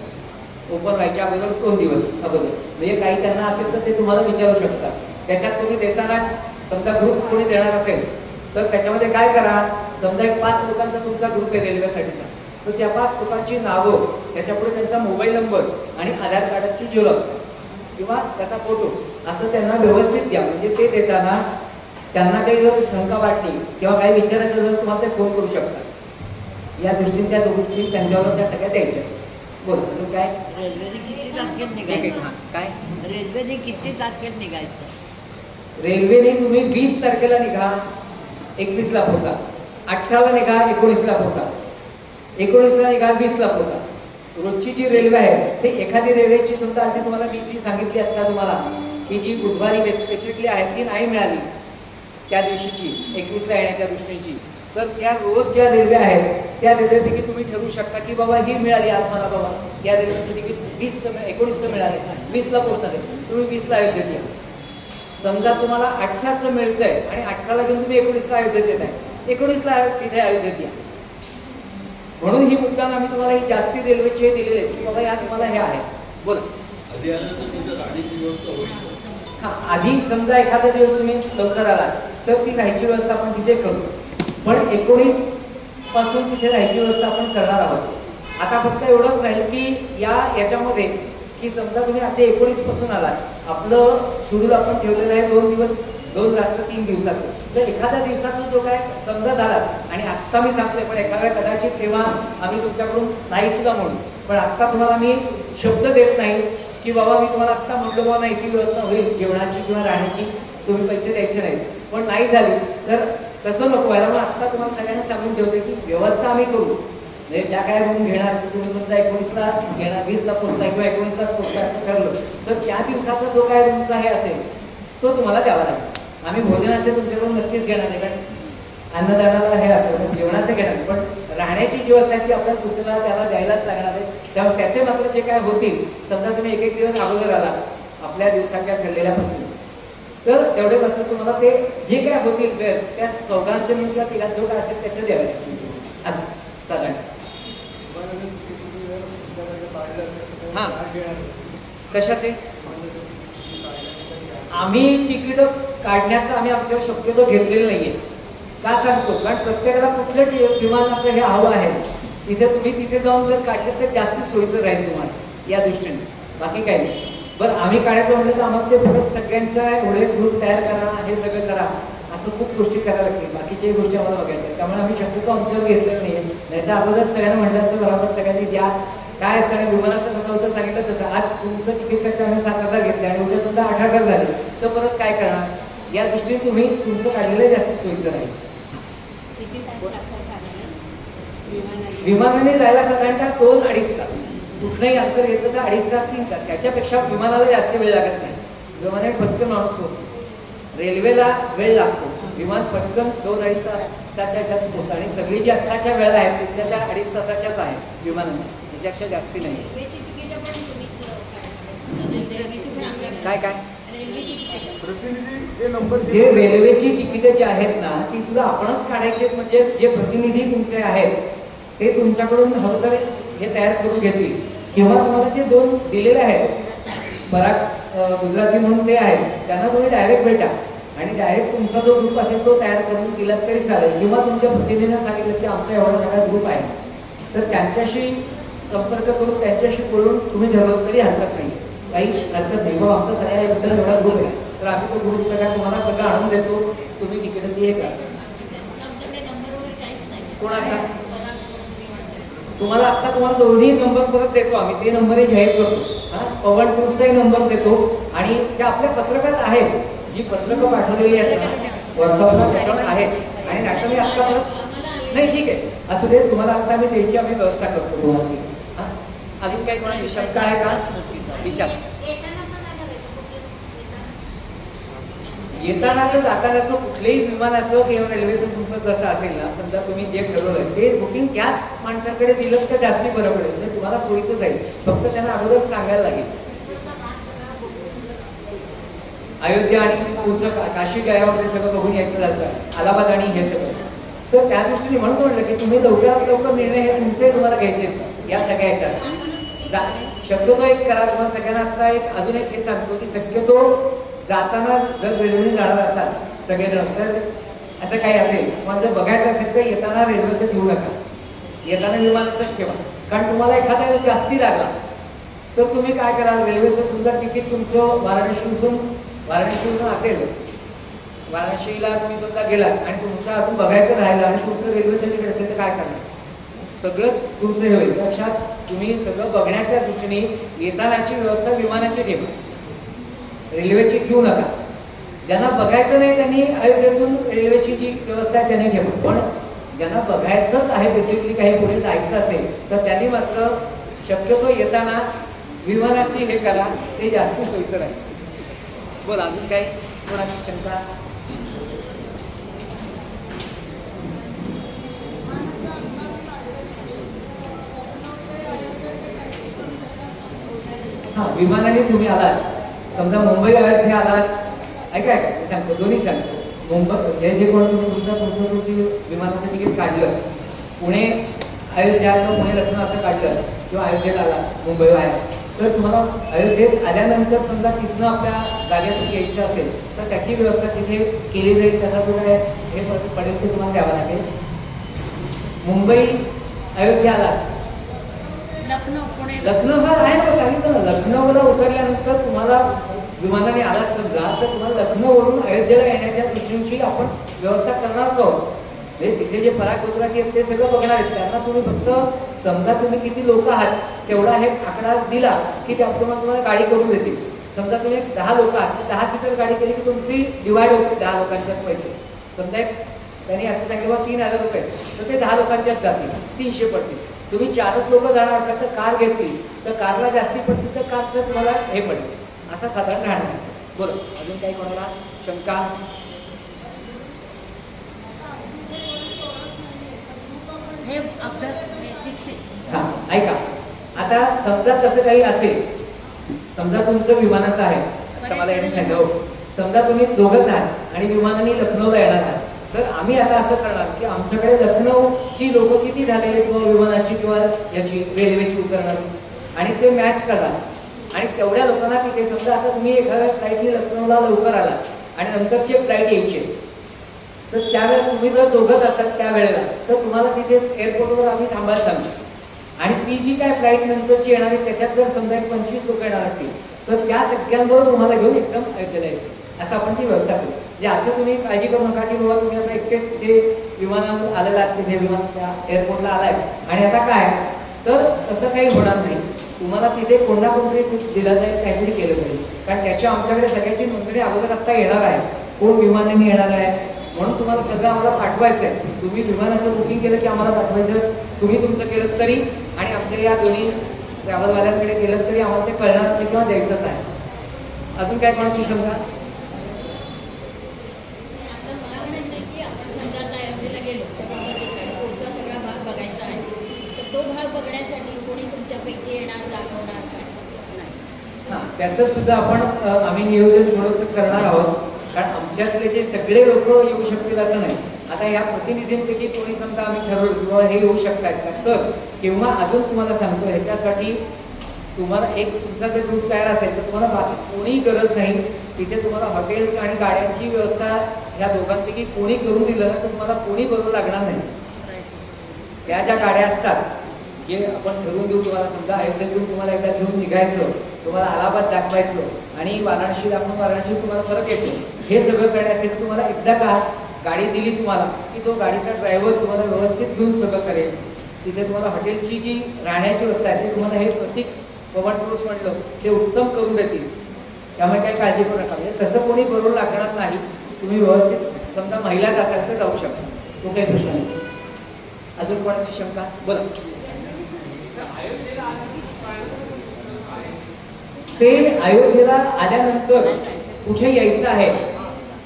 ओपन व्हायच्या अगोदर 2 दिवस अगोदर. म्हणजे काही त्यांना असेल तर ते तुम्हाला विचारू शकतात. त्याच्यात तुम्ही देताना समजा ग्रुप कोणी देणार असेल तर त्याच्यामध्ये काय करा. समजा एक 5 लोकांचा तुमचा ग्रुप आहे रेल्वेसाठीचा तर त्या 5 लोकांची नावं त्याच्यापुढे त्यांचा मोबाईल नंबर आणि आधार कार्डाची झेरॉक्स किंवा त्याचा फोटो असं त्यांना व्यवस्थित द्या. म्हणजे ते देताना त्यांना काही जर शंका वाटली किंवा काही विचारायचं जर तुम्हाला ते फोन करू शकतात. या दृष्टीने त्या गोष्टी त्यांच्यावर त्या सगळ्या द्यायच्या. बोल अजून काय. रेल्वेने किती तारखेत निघायचं. काय रेल्वेने किती तारखेत निघायचं. रेल्वेने तुम्ही 20 तारखेला निघा 21ला पोहोचा. 18ला निघा 19ला पोहोचा. 19ला निघा 20ला पोहोचा. रोजची जी रेल्वे आहे ते एखादी रेल्वेची सुद्धा आधी तुम्हाला मी जी सांगितली आता तुम्हाला की जी बुधवारी बेसिकली आहे ती नाही मिळाली त्या दिवशीची 21ला येण्याच्या दृष्टीची. तर त्या रोज ज्या रेल्वे आहेत त्या रेल्वेपैकी तुम्ही ठरवू शकता की बाबा ही मिळाली आज मला बाबा या रेल्वेचं तिकीट 19चं मिळाले 20ला पोहोचणार आहे तुम्ही 20ला अयोध्येत या. समजा तुम्हाला 18चं मिळतंय आणि 18ला घेऊन तुम्ही 19ला अयोध्येत येत आहे 19ला तिथे अयोध्येत या. म्हणून ही मुद्दाम आम्ही तुम्हाला ही जास्ती रेल्वेचे दिलेले की बाबा या तुम्हाला हे आहे. बोला. हा आधी समजा एखादा दिवस तुम्ही लवकर आला तर ती राहायची व्यवस्था आपण तिथे करू. पण 19 पासून तिथे राहायची व्यवस्था आपण करणार आहोत. आता फक्त एवढंच राहील की याच्यामध्ये की समजा तुम्ही आता 19 पासून आला आपलं शेड्यूल आपण ठेवलेलं आहे 2 दिवस 2 रात्र 3 दिवसाचं. तर एखाद्या दिवसाचा जो काय समजा झाला आणि आत्ता मी सांगतोय पण एखाद्या कदाचित तेव्हा आम्ही तुमच्याकडून नाही सुद्धा म्हणू. पण आत्ता तुम्हाला मी शब्द देत नाही की बाबा मी तुम्हाला आत्ता म्हणलो बाबा नाही ती व्यवस्था होईल जेवणाची किंवा राहण्याची तुम्ही पैसे द्यायचे नाहीत. पण नाही झाली तर तसं नको व्हायला. मग आत्ता तुम्हाला सगळ्यांना सांगून ठेवते की व्यवस्था आम्ही करू. म्हणजे ज्या काय रूम घेणार तुम्ही समजा 19ला घेणार 20ला पोचताय किंवा 19ला पोचताय असं ठरलं तर त्या दिवसाचा जो काय रूमचा हे असेल तो तुम्हाला द्यावा लागेल. आम्ही भोजनाचे तुमच्याकडून नक्कीच घेणार नाही कारण अन्नदानाला हे असतं जेवणाचं घेणार पण राहण्याची जी व्यवस्था आहे ती आपल्याला दुसऱ्याला त्याला द्यायलाच लागणार आहे. त्यामुळे त्याचे मात्र जे काय होतील समजा तुम्ही एक दिवस अगोदर आला आपल्या दिवसाच्या ठरलेल्यापासून तर तेवढे मात्र तुम्हाला ते जे काय होतील त्या चौघांचे म्हणून किंवा तिघात जो काय असेल त्याचे द्यावे असं साधारण. हा कशाचे आम्ही तिकीट काढण्याचं आम्ही आमच्यावर शक्यतो घेतलेलं नाहीये. का सांगतो? कारण प्रत्येकाला कुठलं विमानाचं हे हवं आहे तिथे तुम्ही तिथे जाऊन जर काढलं तर जास्त सोयीचं राहील तुम्हाला या दृष्टीने, बाकी काही नाही. बरं आम्ही काढायचं म्हटलं तर आम्हाला ते परत सगळ्यांच्या एवढे ग्रुप तयार करा, हे सगळं करा, असं खूप गोष्टी करायला लागतील. बाकीच्याही गोष्टी आम्हाला बघायच्या, त्यामुळे आम्ही शक्यतो आमच्यावर घेतलेलं नाहीये. नाही तर अगोदर सगळ्यांना म्हटलं असतं बरोबर सगळ्यांनी द्या. काय असतं आणि विमानाचं कसं होतं सांगितलं तसं, आज तुमचं तिकीट खर्च आम्ही 7,000 घेतले आणि उद्या समजा 8,000 झाले तर परत काय करणार? या दृष्टीने तुम्ही तुमचं काढलेलं जास्त सोयीचं राहील. विमानाने जायला साधारणतः 2-2.5 तास, कुठलंही अंतर घेतलं तर 2.5 तास 3 तास, याच्यापेक्षा विमानाला जास्त वेळ लागत नाही. विमानाने फटकन माणूस पोहोचतो, रेल्वेला वेळ लागतो, विमान फटकन 2-2.5 तासाच्या ह्याच्यात पोहोचतं. आणि सगळी जी आत्ताच्या वेळा आहेत तिथल्या त्या 2.5 तासाच्याच आहेत विमानांच्या, त्याच्यापेक्षा जास्ती नाही. काय काय प्रतिनिधी जे नंबर जे रेल्वेची तिकीट जी आहेत ना ती सुद्धा आपणच काढायची. म्हणजे जे प्रतिनिधी तुमचे आहेत ते तुमच्याकडून हवं तर हे तयार करून घेतील, किंवा तुम्हाला जे 2 दिलेले आहेत पराग गुजराती म्हणून ते आहेत त्यांना तुम्ही डायरेक्ट भेटा आणि डायरेक्ट तुमचा जो ग्रुप असेल तो तयार करून दिला तरी चालेल. किंवा तुमच्या प्रतिनिधींना सांगितलं की आमचा एवढा सगळा ग्रुप आहे तर त्यांच्याशी संपर्क करून त्यांच्याशी बोलून तुम्ही ठरवलं तरी हरकत नाही, काही हरकत नाही. बाबा आमचा सगळ्याबद्दल एवढा ग्रुप आहे तर आम्ही तो ग्रुप सगळ्या तुम्हाला सगळं आणून देतो, तुम्ही तिकीट हे करा. कोणाचा? तुम्हाला आता तुम्हाला दोन्ही नंबर परत देतो आम्ही, ते नंबरही जाहीर करतो. पवन टूर्सचाही नंबर देतो आणि त्या आपल्या पत्रकात आहेत, जी पत्रकं पाठवलेली आहेत ना व्हॉट्सअपला त्याच्यावर आहेत. आणि नाटक मी आता परत नाही, ठीक आहे असू दे, तुम्हाला आता मी त्याची आम्ही व्यवस्था करतो तुम्हाला. अजून काही कोणाची शंका आहे का? विचार. येतानाचं जातानाचं कुठल्याही विमानाचं किंवा रेल्वेचं तुमचं जसं असेल ना, समजा तुम्ही जे ठरवलंय ते बुकिंग त्याच माणसाकडे दिलं तर जास्ती बरं पडेल, म्हणजे तुम्हाला सोयीचं जाईल. फक्त त्यांना अगोदर सांगायला लागेल. अयोध्या आणि पुढचं काशी गया वगैरे सगळं बघून यायचं झालं, अलाहाबाद आणि हे सगळं, तर त्या दृष्टीने म्हणून म्हटलं की तुम्ही लवकरात लवकर निर्णय हे तुमचे तुम्हाला घ्यायचे या सगळ्या ह्याच्यात. शक्यतो एक करा, तुम्हाला सगळ्यांना आता एक अजून एक हे सांगतो की शक्यतो जाताना जर रेल्वेने जाणार असाल सगळेजण तर असं काही असेल, तुम्हाला जर बघायचं असेल तर येताना रेल्वेचं ठेवू नका, येताना विमानाचंच ठेवा. कारण तुम्हाला एखाद्या जास्ती लागला तर तुम्ही काय कराल, रेल्वेचं तुमचं तिकीट तुमचं वाराणसीतून असेल, वाराणसीला तुम्ही समजा गेलात आणि तुमचं अजून बघायचं राहिलं आणि तुमचं रेल्वेचं तिकीट असेल तर काय करणार? सगळंच तुमचं हे होईल. लक्षात तुम्ही सगळं बघण्याच्या दृष्टीने येतानाची व्यवस्था विमानाची ठेवा, रेल्वेची ठेवू नका. ज्यांना बघायचं नाही त्यांनी अयोध्येतून रेल्वेची जी व्यवस्था आहे त्यांनी ठेवा. पण ज्यांना बघायचंच आहे बेसिकली काही पुढे जायचं असेल तर त्यांनी मात्र शक्यतो येताना विमानाची हे करा, ते जास्ती सोयीचं आहे. बोला अजून काही कोणाची शंका? हा, विमानाने तुम्ही आलात समजा मुंबई अयोध्या आलात, ऐका सांगतो दोन्ही सांगतो. मुंबई जे कोण तुम्ही समजा तुमची विमानाचं तिकीट काढलं, पुणे अयोध्या किंवा पुणे लक्ष्मण असं काढलं किंवा अयोध्येला आला मुंबई आहे, तर तुम्हाला अयोध्येत आल्यानंतर समजा तिथनं आपल्या जागेतून यायचं असेल तर त्याची व्यवस्था तिथे केली जाईल. त्याचा जो काय हे पडेल ते तुम्हाला द्यावं लागेल. मुंबई अयोध्या आला, लखनौला आहे ना, सांगितलं ना, लखनौला उतरल्यानंतर तुम्हाला विमानाने आलात समजा तर तुम्हाला लखनौवरून अयोध्येला येण्याच्या दृष्टीची आपण व्यवस्था करणारच आहोत. म्हणजे तिथे जे पराग गुजराती आहेत ते सगळं बघणार आहेत. त्यांना तुम्ही फक्त समजा तुम्ही किती लोक आहात तेवढा हे आकडा दिला की ते तुम्हाला गाडी करून देतील. समजा तुम्ही 10 लोक आहात, 10 सीटर गाडी केली की तुमची डिवाइड होते 10 लोकांच्याच पैसे. समजा त्यांनी असं सांगितलं बा 3,000 रुपये तर ते 10 लोकांच्याच जातील, 300 पडतील. तुम्ही 4च लोक जाणार असाल तर कार घेतली तर कारला जास्ती पडतील तर कारचं तुम्हाला हे पडेल, असं साधारण राहणार असेल. बोला अजून काही कोणाला शंका? हा ऐका, आता समजा तसं काही असेल, समजा तुमचं विमानाचं आहे, आता मला यांनी सांगितलं समजा तुम्ही दोघंच आहात आणि विमानाने लखनौला येणार आहात, तर आम्ही आता असं करणार की आमच्याकडे लखनौची लोक किती झालेले किंवा विमानाची किंवा याची रेल्वेची उतरणार आणि ते मॅच करणार आणि तेवढ्या लोकांना तिथे समजा आता तुम्ही एखाद्या फ्लाईटने लखनौला लवकर आला आणि नंतरची एक फ्लाईट यायची, तर त्यावेळेला तुम्ही जर दोघंच असाल त्यावेळेला तर तुम्हाला तिथे एअरपोर्टवर आम्ही थांबायला सांगतो. आणि ती जी काय फ्लाईट नंतरची येणार आहे त्याच्यात जर समजा 25 लोक येणार असतील तर त्या सगळ्यांबरोबर तुम्हाला घेऊन एकदम अयोध्येला येते, असं आपण ती व्यवस्था करू. म्हणजे असं तुम्ही काळजी करू नका की बाबा तुम्ही आता एकटेच तिथे विमानावर आलेला आहात, तिथे विमान त्या एअरपोर्टला आलाय आणि आता काय, तर असं काही होणार नाही. तुम्हाला तिथे कोणा कोणतरी दिला जाईल, काहीतरी केलं जाईल, कारण त्याच्या आमच्याकडे सगळ्याची नोंदणी अगोदर आता येणार आहे, कोण विमानाने येणार आहे, म्हणून तुम्हाला सगळं आम्हाला पाठवायचं आहे. तुम्ही विमानाचं बुकिंग केलं की आम्हाला पाठवायचं, तुम्ही तुमचं केलं तरी आणि आमच्या या दोन्ही ट्रॅव्हलवाल्यांकडे केलं तरी आम्हाला ते कळणारच आहे किंवा द्यायचंच आहे. अजून काय कोणाची शंका? आता मला म्हणायचं की आपण समजा आता अयोध्येला गेलो, सगळा बघायचा आहे, पुढचा सगळा भाग बघायचा आहे, तर तो भाग बघण्यासाठी कोणी तुमच्यापैकी येणार, दाखवणार काय? हां, त्याचं सुद्धा आम्ही नियोजन थोडंसं करणार आहोत, कारण आमच्यातले जे सगळे लोक येऊ शकतील असं नाही. आता ह्या प्रतिनिधींपैकी कोणी समजा आम्ही ठरवलं किंवा हे येऊ शकतात का, तर किंवा अजून तुम्हाला सांगतो ह्याच्यासाठी तुम्हाला एक तुमचा जर ग्रुप तयार असेल तर तुम्हाला बाकी कोणी गरज नाही. तिथे तुम्हाला हॉटेल्स आणि गाड्यांची व्यवस्था ह्या दोघांपैकी कोणी करून दिलं ना तर तुम्हाला कोणी बरोबर लागणार नाही. त्या ज्या गाड्या असतात जे आपण ठरवून देऊ, तुम्हाला समजा अयोध्येतून तुम्हाला एकदा घेऊन निघायचं, तुम्हाला अलाहाबाद दाखवायचं आणि वाराणसी दाखवून वाराणसी तुम्हाला परत यायचं, हे सगळं करण्यासाठी तुम्हाला एकदा का गाडी दिली तुम्हाला की तो गाडीचा ड्रायव्हर तुम्हाला व्यवस्थित घेऊन सगळं करेल. तिथे तुम्हाला हॉटेलची जी राहण्याची व्यवस्था आहे ते तुम्हाला हे प्रत्येक पवन टूर्स म्हटलं ते उत्तम करून देतील, त्यामुळे काही काळजी करू नका. म्हणजे तसं कोणी बरोबर लागणार नाही, तुम्ही व्यवस्थित समजा महिलाच असाल तर जाऊ शकता, तो काही प्रश्न नाही. अजून कोणाची शंका? बोला. ते अयोध्येला आल्यानंतर कुठे यायचं आहे,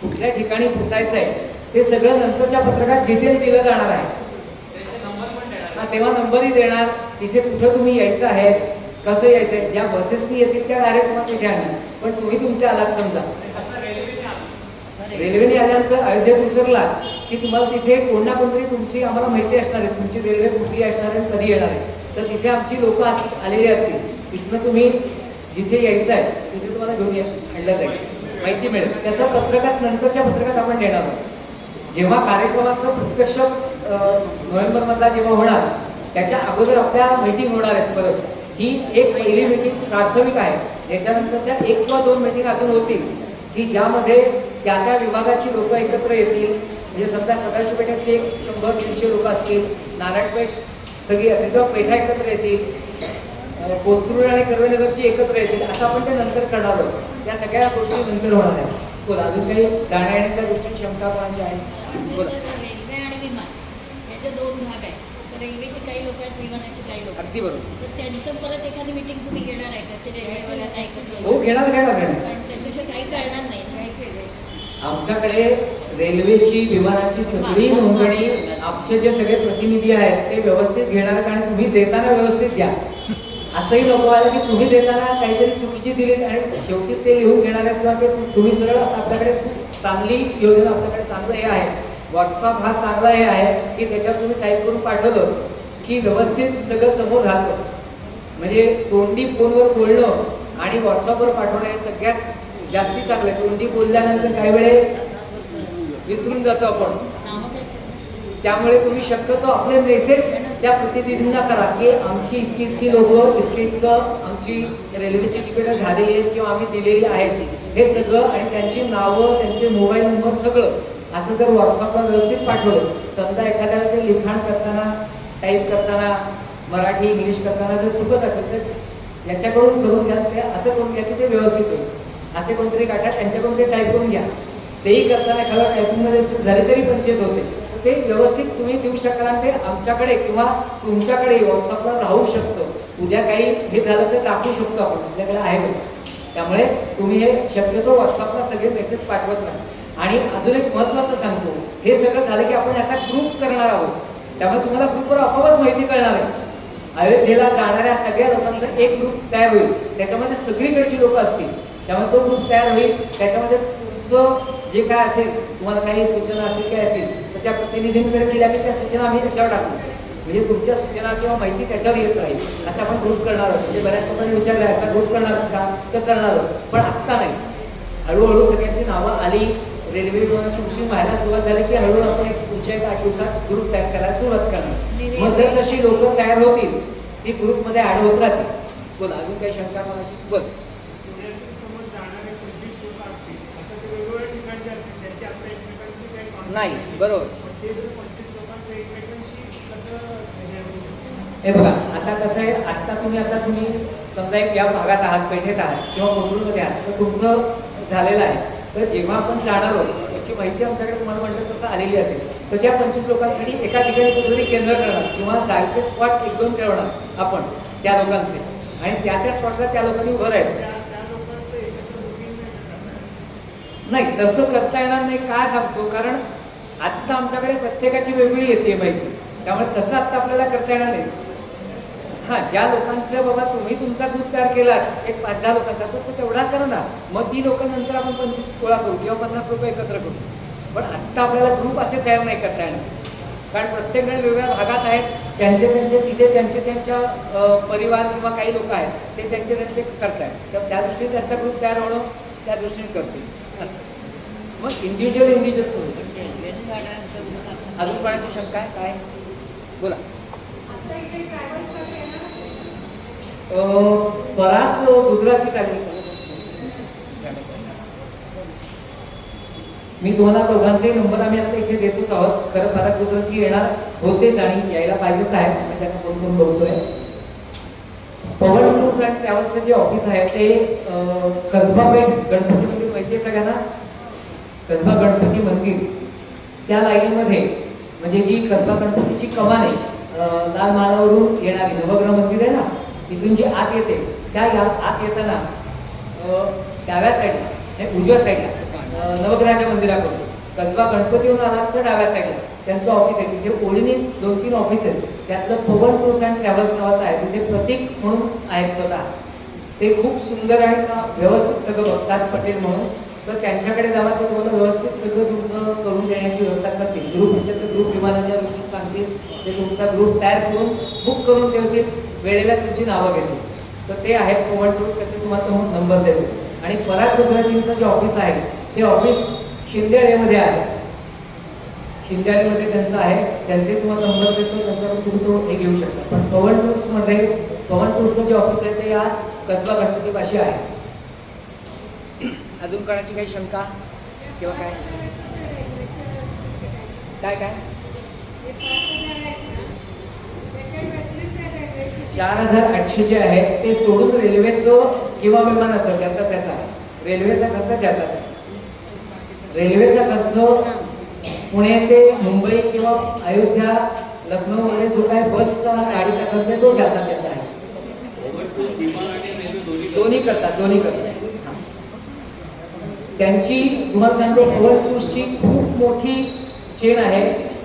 कुठल्या ठिकाणी पोचायचं आहे ते सगळं नंतरच्या पत्रकात डिटेल दिलं जाणार आहे. तेव्हा नंबरही देणार, तिथे कुठं तुम्ही यायचं आहे, कसं यायचंय. ज्या बसेसनी येतील त्या डायरेक्ट तुम्हाला तिथे आणणार, पण तुम्ही तुमचे आलात समजा रेल्वेने आल्यानंतर अयोध्येत उतरला की तुम्हाला तिथे कोण ना कोणतरी तुमची आम्हाला माहिती असणार आहे, तुमची रेल्वे कुठली असणार आहे, कधी येणार आहे, तर तिथे आमची लोक आलेली असतील. तिथनं तुम्ही जिथे यायचं आहे तिथे तुम्हाला घेऊन आणलं जाईल, माहिती मिळेल. त्याचं पत्रकात नंतरच्या पत्रकात आपण देणार आहोत. जेव्हा कार्यक्रमाचं प्रत्यक्ष नोव्हेंबरमधला जेव्हा होणार त्याच्या अगोदर आपल्या मीटिंग होणार आहेत. परत ही एक पहिली मीटिंग प्राथमिक आहे, याच्यानंतरच्या 1 किंवा 2 मीटिंग अजून होतील की ज्यामध्ये त्या त्या विभागाची लोक एकत्र येतील. म्हणजे समजा सदाशिव पेठेतले 100-150 लोक असतील, नारायणपेठ सगळी असतील किंवा पेठा एकत्र येतील, कोथरूड आणि कर्वेनगरची एकत्र येतील, असं आपण ते नंतर करणार आहोत. या सगळ्या गोष्टी नंतर होणार आहेत. बोला, अजून काही जाण्या येण्याच्या दृष्टीने क्षमता कोणाची आहे? रेल्वे आणि विमान हे जे 2 भाग आहेत, तर रेल्वेचे काही लोक आहेत, विमानाचे काही लोक. अगदी बरोबर. तर त्यांचं परत एखादी मीटिंग तुम्ही घेणार आहे का? ते रेल्वेवाल्यांना एकत्र हो, घेणार. कारण त्यांच्याशिवाय काही करणार नाही. आमच्याकडे रेल्वेची विमानाची सगळी नोंदणी आमचे जे सगळे प्रतिनिधी आहेत ते व्यवस्थित घेणार, कारण तुम्ही देताना व्यवस्थित द्या. असंही नको व्हायला की तुम्ही देताना काहीतरी चुकीची दिली आणि शेवटी ते लिहून घेणार आहेत किंवा ते तुम्ही सरळ. आपल्याकडे खूप चांगली योजना, आपल्याकडे चांगलं हे आहे, व्हॉट्सअप हा चांगला हे आहे की त्याच्यात तुम्ही टाईप करून पाठवलं की व्यवस्थित सगळं समोर राहतं. म्हणजे तोंडी फोनवर बोलणं आणि व्हॉट्सअपवर पाठवणं हे सगळ्यात जास्ती चांगलं आहे. तोंडी बोलल्यानंतर काही वेळे विसरून जातो आपण, त्यामुळे तुम्ही शक्यतो आपले मेसेज त्या प्रतिनिधींना करा की आमची इतकी लोक इतकं आमची रेल्वेची तिकीटं झालेली आहेत किंवा आम्ही दिलेली आहेत, हे सगळं आणि त्यांची नावं, त्यांचे मोबाईल नंबर सगळं असं जर व्हॉट्सअपला व्यवस्थित पाठवलं. समजा एखाद्याला ते लिखाण करताना, टाईप करताना, मराठी इंग्लिश करताना जर चुकत असेल तर याच्याकडून करून घ्या, ते असं करून घ्या की ते व्यवस्थित होईल. असे कोणतरी काढा, त्यांच्याकडून ते टाईप करून घ्या. तेही करताना एखाद्या टायपिंगमध्ये झाली तरी पंचायत होते, ते व्यवस्थित तुम्ही देऊ शकाल आणि ते आमच्याकडे किंवा तुमच्याकडे व्हॉट्सअपला राहू शकतं. उद्या काही हे झालं तर टाकू शकतो आपण, आपल्याकडे आहे बघ. त्यामुळे तुम्ही हे शक्यतो व्हॉट्सअपला सगळे मेसेज पाठवत नाही. आणि अजून एक महत्त्वाचं सांगतो, हे सगळं झालं की आपण याचा ग्रुप करणार आहोत, त्यामुळे तुम्हाला ग्रुपवर आपोआपच माहिती कळणार आहे. अयोध्येला जाणाऱ्या सगळ्या लोकांचा एक ग्रुप तयार होईल, त्याच्यामध्ये सगळीकडची लोक असतील, त्यामुळे तो ग्रुप तयार होईल. त्याच्यामध्ये तुमचं जे काय असेल, तुम्हाला काही सूचना असतील काय असेल तर त्या प्रतिनिधींकडे दिल्या की त्या सूचना आम्ही त्याच्यावर टाकू. म्हणजे तुमच्या सूचना किंवा माहिती त्याच्यावर येत राहील असं आपण ग्रुप करणार आहोत. म्हणजे बऱ्याच लोकांनी विचारलं याचा ग्रुप करणार आहोत का, तर करणार आहोत, पण आत्ता नाही. हळूहळू सगळ्यांची नावं आली, रेल्वे विभागाची बुकिंग व्हायला सुरुवात झाली की हळूहळू आपण एक पुढच्या 8 दिवसात ग्रुप तयार करायला सुरुवात करणार. मग जर जशी लोक तयार होतील ती ग्रुपमध्ये ऍड होत राहतील. बोला, अजून काही शंका कोणाची? बोल. नाही, बरोबर. हे बघा, आता कसं आहे, आता तुम्ही समजा एक या भागात आहात, पेठेत आहात किंवा कोथरूडमध्ये आहात, तर तुमचं झालेलं आहे. तर जेव्हा आपण जाणार आहोत याची माहिती आमच्याकडे तुम्हाला म्हटलं तसं आलेली असेल, तर त्या 25 लोकांसाठी एका ठिकाणी कुठेतरी केंद्र करणार किंवा जायचे स्पॉट 1-2 ठरवणार आपण त्या लोकांचे, आणि त्या स्पॉटला त्या लोकांनी उभं राहायचं. नाही, तसं करता येणार नाही. का सांगतो, कारण आत्ता आमच्याकडे प्रत्येकाची वेगळी येते माहिती, त्यामुळे तसं आत्ता आपल्याला करता येणार नाही. हा, ज्या लोकांचं बाबा तुम्ही तुमचा ग्रुप तयार केला एक 5-10 लोकांचा, तर तेवढा करा ना. मग ती लोक नंतर आपण 25 गोळा करू किंवा 50 लोक एकत्र करू. पण आत्ता आपल्याला ग्रुप असे तयार नाही करता येणार, कारण प्रत्येक जण वेगवेगळ्या भागात आहेत. तिथे त्यांच्या परिवार किंवा काही लोक आहेत ते त्यांचे करतायत, तर त्या दृष्टीने त्यांचा ग्रुप तयार होणं त्या दृष्टीने करतील असं. मग इंडिव्हिज्युअल अजून कोणाची शंका आहे? काय बोला. पराग गुजराती झाली. मी तुम्हाला दोघांचे नंबर आम्ही आता इथे देतोच आहोत. खरं पराग गुजराती येणार होतेच आणि यायला पाहिजेच आहे, मी त्यांना फोन करून बघतोय. पवन टूर्स अँड ट्रॅव्हल्सचं जे ऑफिस आहे ते कसबा पेठ गणपती मंदिर माहिती आहे सगळ्यांना? कसबा गणपती मंदिर त्या लाईनीमध्ये, म्हणजे जी कसबा गणपतीची कमान आहे, लाल महालावरून येणारी नवग्रह मंदिर आहे ना, तिथून जी आत येते, त्या आत येताना डाव्या साईडला, उजव्या साईडला नवग्रहाच्या मंदिराकडून कसबा गणपतीहून आला तर डाव्या साईडला त्यांचं ऑफिस आहे. तिथे ओळीने 2-3 ऑफिस आहेत. त्यातलं पवन टूर्स अँड ट्रॅव्हल्स नावाचं आहे. तिथे प्रतीक म्हणून आहेत स्वतः, ते खूप सुंदर आणि व्यवस्थित सगळं बघतात, पटेल म्हणून. तर त्यांच्याकडे जावा, ते तुम्हाला व्यवस्थित सगळं तुमचं करून देण्याची व्यवस्था करतील. ग्रुप असेल तर ग्रुप विमानाच्या दृष्टीने सांगतील, ते तुमचा ग्रुप तयार करून बुक करून ठेवतील, वेळेला तुमची नावं घेतील. तर ते आहेत पवन टूर्स, त्याचे तुम्हाला नंबर देतो. आणि पराग गुजरातींचं जे ऑफिस आहे ते ऑफिस शिंदेवाडीमध्ये आहे. शिंदेवाडीमध्ये त्यांचं आहे, त्यांचे तुम्हाला नंबर देतो, त्यांच्याकडून तुम्ही तो हे घेऊ शकता. पण पवन टूर्सचं जे ऑफिस आहे ते या कसबा गणपतीपाशी आहे. अजून कोणाची काही शंका किंवा काय? 4,800 जे आहे ते सोडून रेल्वेचं किंवा विमानाचं त्याचा रेल्वेचा खर्च ज्याचा त्याचा. रेल्वेचा खर्च पुणे ते मुंबई किंवा अयोध्या, लखनौ वगैरे जो काय बसचा गाडीचा खर्च आहे तो ज्याचा त्याचा आहे. दोन्ही करतात. त्यांची तुम्हाला सांगतो, पवन टूर्सची खूप मोठी चेन आहे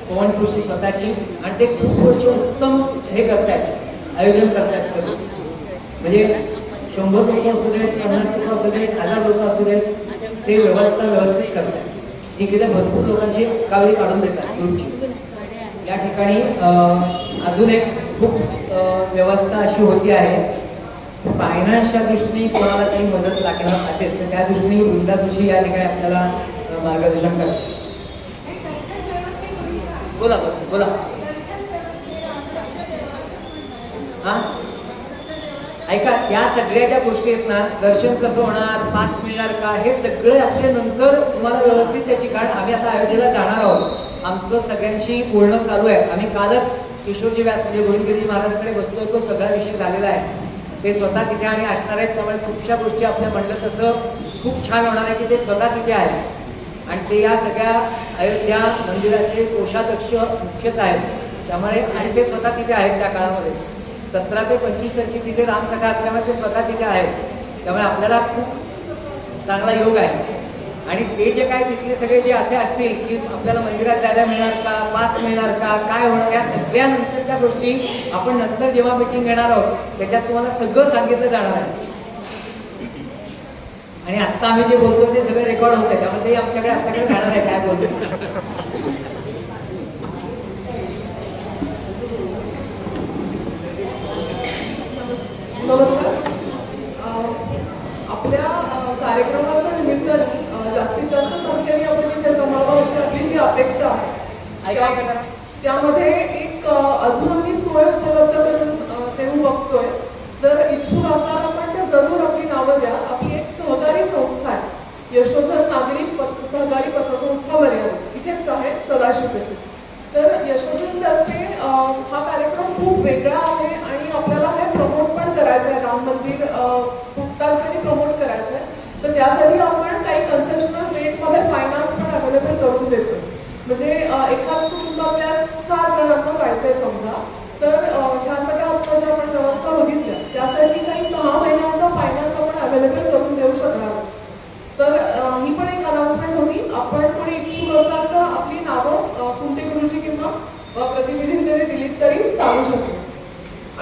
पवन टूर्सची स्वतःची, आणि ते खूप वर्ष उत्तम हे करतायत, आयोजन करतायत सगळं. म्हणजे 100 लोक असू देत, 50 लोक असू देत, 1000 लोक असू देत, ते व्यवस्थित करतात. इकडे भरपूर लोकांची काळजी काढून देतात ग्रुपची. या ठिकाणी अजून एक खूप व्यवस्था अशी होती आहे, फायनान्सच्या दृष्टीने कोणाला काही मदत लागणार असेल तर त्या दृष्टीने वृंदा जोशी या ठिकाणी आपल्याला मार्गदर्शन करतात. बोला. हा, ऐका, या सगळ्या ज्या गोष्टी आहेत ना, दर्शन कसं होणार, पास मिळणार का, हे सगळे आपले नंतर तुम्हाला व्यवस्थित त्याची, कारण आम्ही आता अयोध्येला जाणार आहोत. आमचं सगळ्यांशी बोलणं चालू आहे. आम्ही कालच किशोरजी व्यास म्हणजे गोविंदगिरी महाराजांकडे बसलो, तो सगळा विषय झालेला आहे. ते स्वतः तिथे आणि असणार आहेत, त्यामुळे खूपशा गोष्टी आपल्या म्हणलं तसं खूप छान होणार आहे की ते स्वतः तिथे आहेत आणि ते या सगळ्या अयोध्या मंदिराचे कोषाध्यक्ष मुख्यच आहेत. त्यामुळे आणि ते स्वतः तिथे आहेत. त्या काळामध्ये 17 ते 25 त्यांची तिथे रामकथा असल्यामुळे ते स्वतः तिथे आहेत. त्यामुळे आपल्याला खूप चांगला योग आहे. आणि ते जे काय तिथले सगळे जे असे असतील की आपल्याला मंदिरात जायला मिळणार का, पास मिळणार का, काय होणार, या सगळ्या नंतरच्या गोष्टी आपण नंतर जेव्हा मीटिंग घेणार आहोत त्याच्यात तुम्हाला सगळं सांगितलं जाणार आहे. आणि आता आम्ही जे बोलतो ते सगळं रेकॉर्ड होत आहे, त्यामुळे ते आपल्याकडे जाणार आहे काय बोलतो. आहे का जरा? त्यामध्ये एक अजून आम्ही सोय उपलब्ध करून देऊ बघतोय. जर इच्छुक असाल आपण तर जरूर आपली नावं द्या. आपली एक सहकारी संस्था आहे, यशोधर नागरी सहकारी पतसंस्था मर्यादित, इथेच आहे सदाशिव पेठेत. तर यशोधनतर्फे हा कार्यक्रम खूप वेगळा आहे आणि आपल्याला हे प्रमोट पण करायचं आहे. राम मंदिर भक्तांसाठी प्रमोट करायचं आहे. तर त्यासाठी आपण काही कन्सेशनल रेटमध्ये फायनान्स पण अवेलेबल करून देतो. म्हणजे एकाच कुटुंबातल्या 4 जणांना जायचंय समजा, तर ह्या सगळ्या आपण ज्या आपण व्यवस्था बघितल्या त्यासाठी काही 6 महिन्यांचा फायनान्स आपण अवेलेबल करून देऊ शकणार. तर ही पण एक अनाउन्समेंट होती. आपण कोणी इच्छुक असाल तर आपली नावं कुंटे गुरुजी किंवा प्रतिनिधींकडे दिली तरी चालू शकते.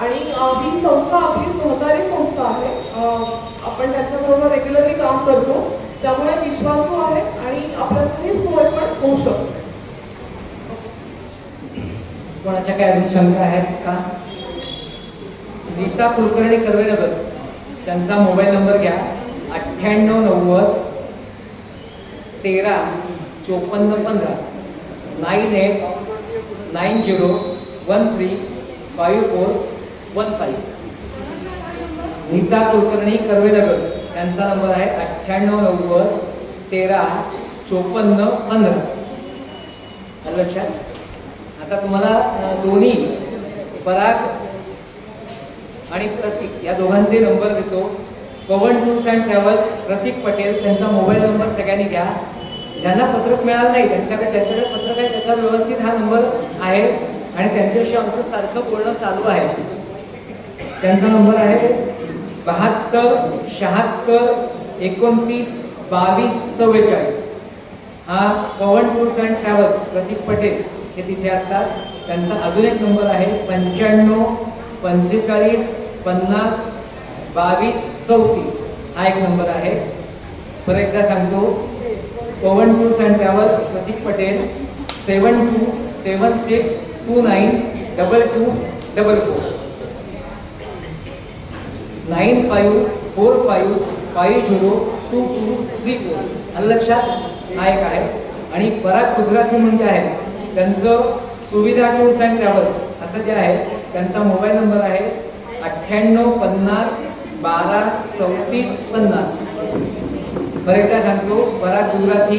आणि ही संस्था आपली सहकारी संस्था आहे. आपण त्याच्याबरोबर रेग्युलरली काम करतो, त्यामुळे विश्वासू आहे आणि आपल्यासाठी सोय पण होऊ शकते. कोणाच्या काय अजून शंका आहेत का? नीता कुलकर्णी कर्वेनगर, त्यांचा मोबाईल नंबर घ्या 9890 13 54 15 9890135415. नीता कुलकर्णी कर्वेनगर त्यांचा नंबर आहे 9890 13 54 15. लक्षात. आता तुम्हाला दोन्ही पराग आणि प्रतीक या दोघांचे नंबर देतो. पवन टूर्स अँड ट्रॅव्हल्स प्रतीक पटेल, त्यांचा मोबाईल नंबर सगळ्यांनी घ्या. ज्यांना पत्रक मिळालं नाही ज्यांच्याकडे पत्रक आहे त्याचा व्यवस्थित हा नंबर आहे आणि त्यांच्याशी आमचं सारखं बोलणं चालू आहे. त्यांचा नंबर आहे 72 76 29 22 44. हा पवन टूर्स अँड ट्रॅव्हल्स प्रतीक पटेल हे तिथे असतात. त्यांचा अजून एक नंबर आहे 95 45 50 22 34. हा एक नंबर आहे. परत एकदा सांगतो, पवन टूर्स अँड ट्रॅव्हल्स प्रतीक पटेल 7276292244 9545502234. लक्षात. हा एक आहे. आणि पराग गुजराती म्हणजे आहे त्यांचं सुविधा टूर्स अँड ट्रॅव्हल्स असं जे आहे त्यांचा मोबाईल नंबर आहे 98 50 12 34 50. बरं एकदा सांगतो, पराग गुजराती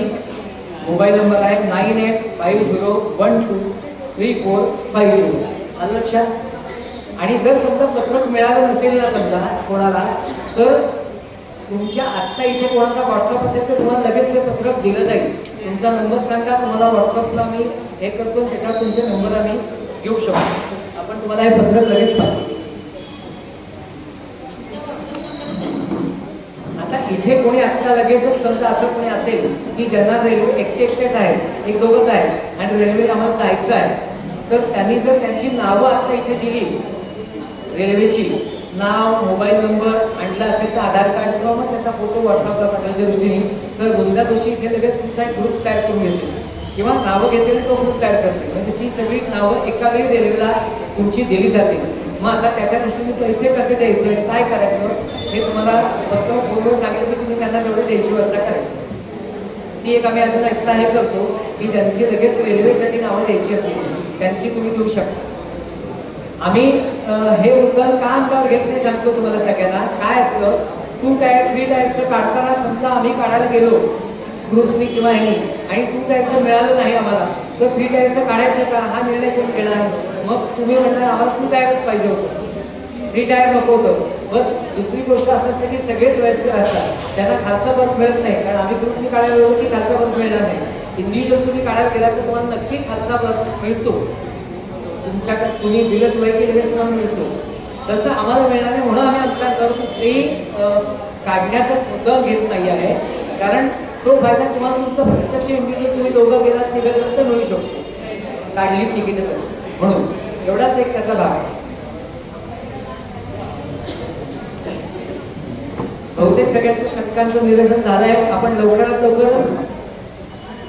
मोबाईल नंबर आहे 9850123450. आलं लक्षात. आणि जर समजा पत्रक मिळालं नसेल ना समजा कोणाला, तर तुमच्या आत्ता इथे कोणाचा व्हॉट्सअप असेल तर तुम्हाला लगेच ते पत्रक दिलं जाईल. तुमचा नंबर सांगा, तुम्हाला व्हॉट्सअपला मी हे करतो, त्याच्यावर तुमचे नंबर आम्ही घेऊ शकतो. आपण तुम्हाला हे पत्रक लगेच पाठवू. आता इथे कोणी आत्ता लगेचच समजा असं कोणी असेल की ज्यांना रेल्वे एकटेच आहेत, एक दोघंच आहेत आणि रेल्वे आम्हाला जायचं आहे, तर त्यांनी जर त्यांची नावं आत्ता इथे दिली, रेल्वेची नाव मोबाईल नंबर आणला असेल तर आधार कार्ड किंवा मग त्याचा फोटो व्हॉट्सअपला पाठवण्याच्या दृष्टीने, तर गुंजा जोशी इथे लगेच तुमचा एक ग्रुप तयार करून घेते किंवा नावं घेतलेली तो ग्रुप तयार करते. म्हणजे ती सगळी नावं एका वेळी रेल्वेला तुमची दिली जाते. मग आता त्याच्या दृष्टीने पैसे कसे द्यायचे, काय करायचं हे तुम्हाला फक्त फोनवर सांगितलं की तुम्ही त्यांना तेवढे द्यायची व्यवस्था करायची. ती एक आम्ही अजून एकदा हे करतो की ज्यांची लगेच रेल्वेसाठी नावं द्यायची असेल त्यांची तुम्ही देऊ शकता. आम्ही हे मुद्दा का अंगावर घेत नाही सांगतो तुम्हाला सगळ्यांना. काय असतं, 2 टायर 3 टायरचं काढताना समजा आम्ही काढायला गेलो ग्रुपनी किंवा हे आणि 2 टायरचं मिळालं नाही आम्हाला, तर 3 टायरचं काढायचं का हा निर्णय कोण घेणार? मग तुम्ही म्हणणार आम्हाला 2 टायरच पाहिजे होतं, 3 टायर नको होतं. बरं, दुसरी गोष्ट असं असते की सगळेच वयस्कर असतात, त्यांना खालचा बर्थ मिळत नाही, कारण आम्ही ग्रुपनी काढायला गेलो की खालचा बर्थ मिळणार नाही. इंडिव्हिज्युअल तुम्ही काढायला गेला तर तुम्हाला नक्की खालचा बर्थ मिळतो. तुमच्याकडे तुम्ही दिलं की लगेच तुम्हाला मिळतो. तसं आम्हाला मिळणार नाही, म्हणून आम्ही आमच्या घर कुठेही काढण्याचा मुद्दा घेत नाही आहे. कारण तो फायदा तुम्हाला तुमचा प्रत्यक्ष इंडिव्हिज्युअल तुम्ही दोघं गेलात तिघांपर्यंत मिळू शकतो, काढली तिकीट तर. म्हणून एवढाच एक त्याचा भाग आहे. बहुतेक सगळ्यांच्या शंकांचं निरसन झालंय. आपण लवकरात लवकर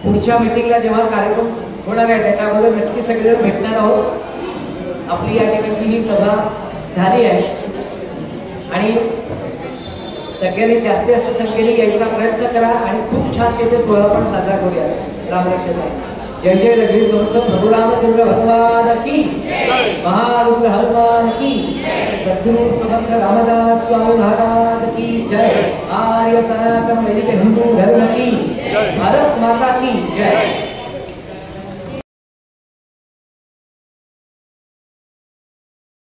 पुढच्या मीटिंगला जेव्हा कार्यक्रम होणार आहे त्याच्या अगोदर नक्की सगळेजण भेटणार आहोत. आपली या ठिकाणची ही सभा झाली आहे आणि सगळ्यांनी जास्तीत जास्त संख्येने यायचा प्रयत्न करा आणि खूप छान तिथे सोहळा पण साजरा करूया रामरक्षाचा. जय जय रघुवीर समर्थ प्रभु रामचंद्र भगवान की, महारुद्र हनुमान की, सद्गुरु समर्थ रामदास स्वामी महाराज की जय। आर्य सनातन वैदिक हिंदू धर्म की, भारत माता की जय।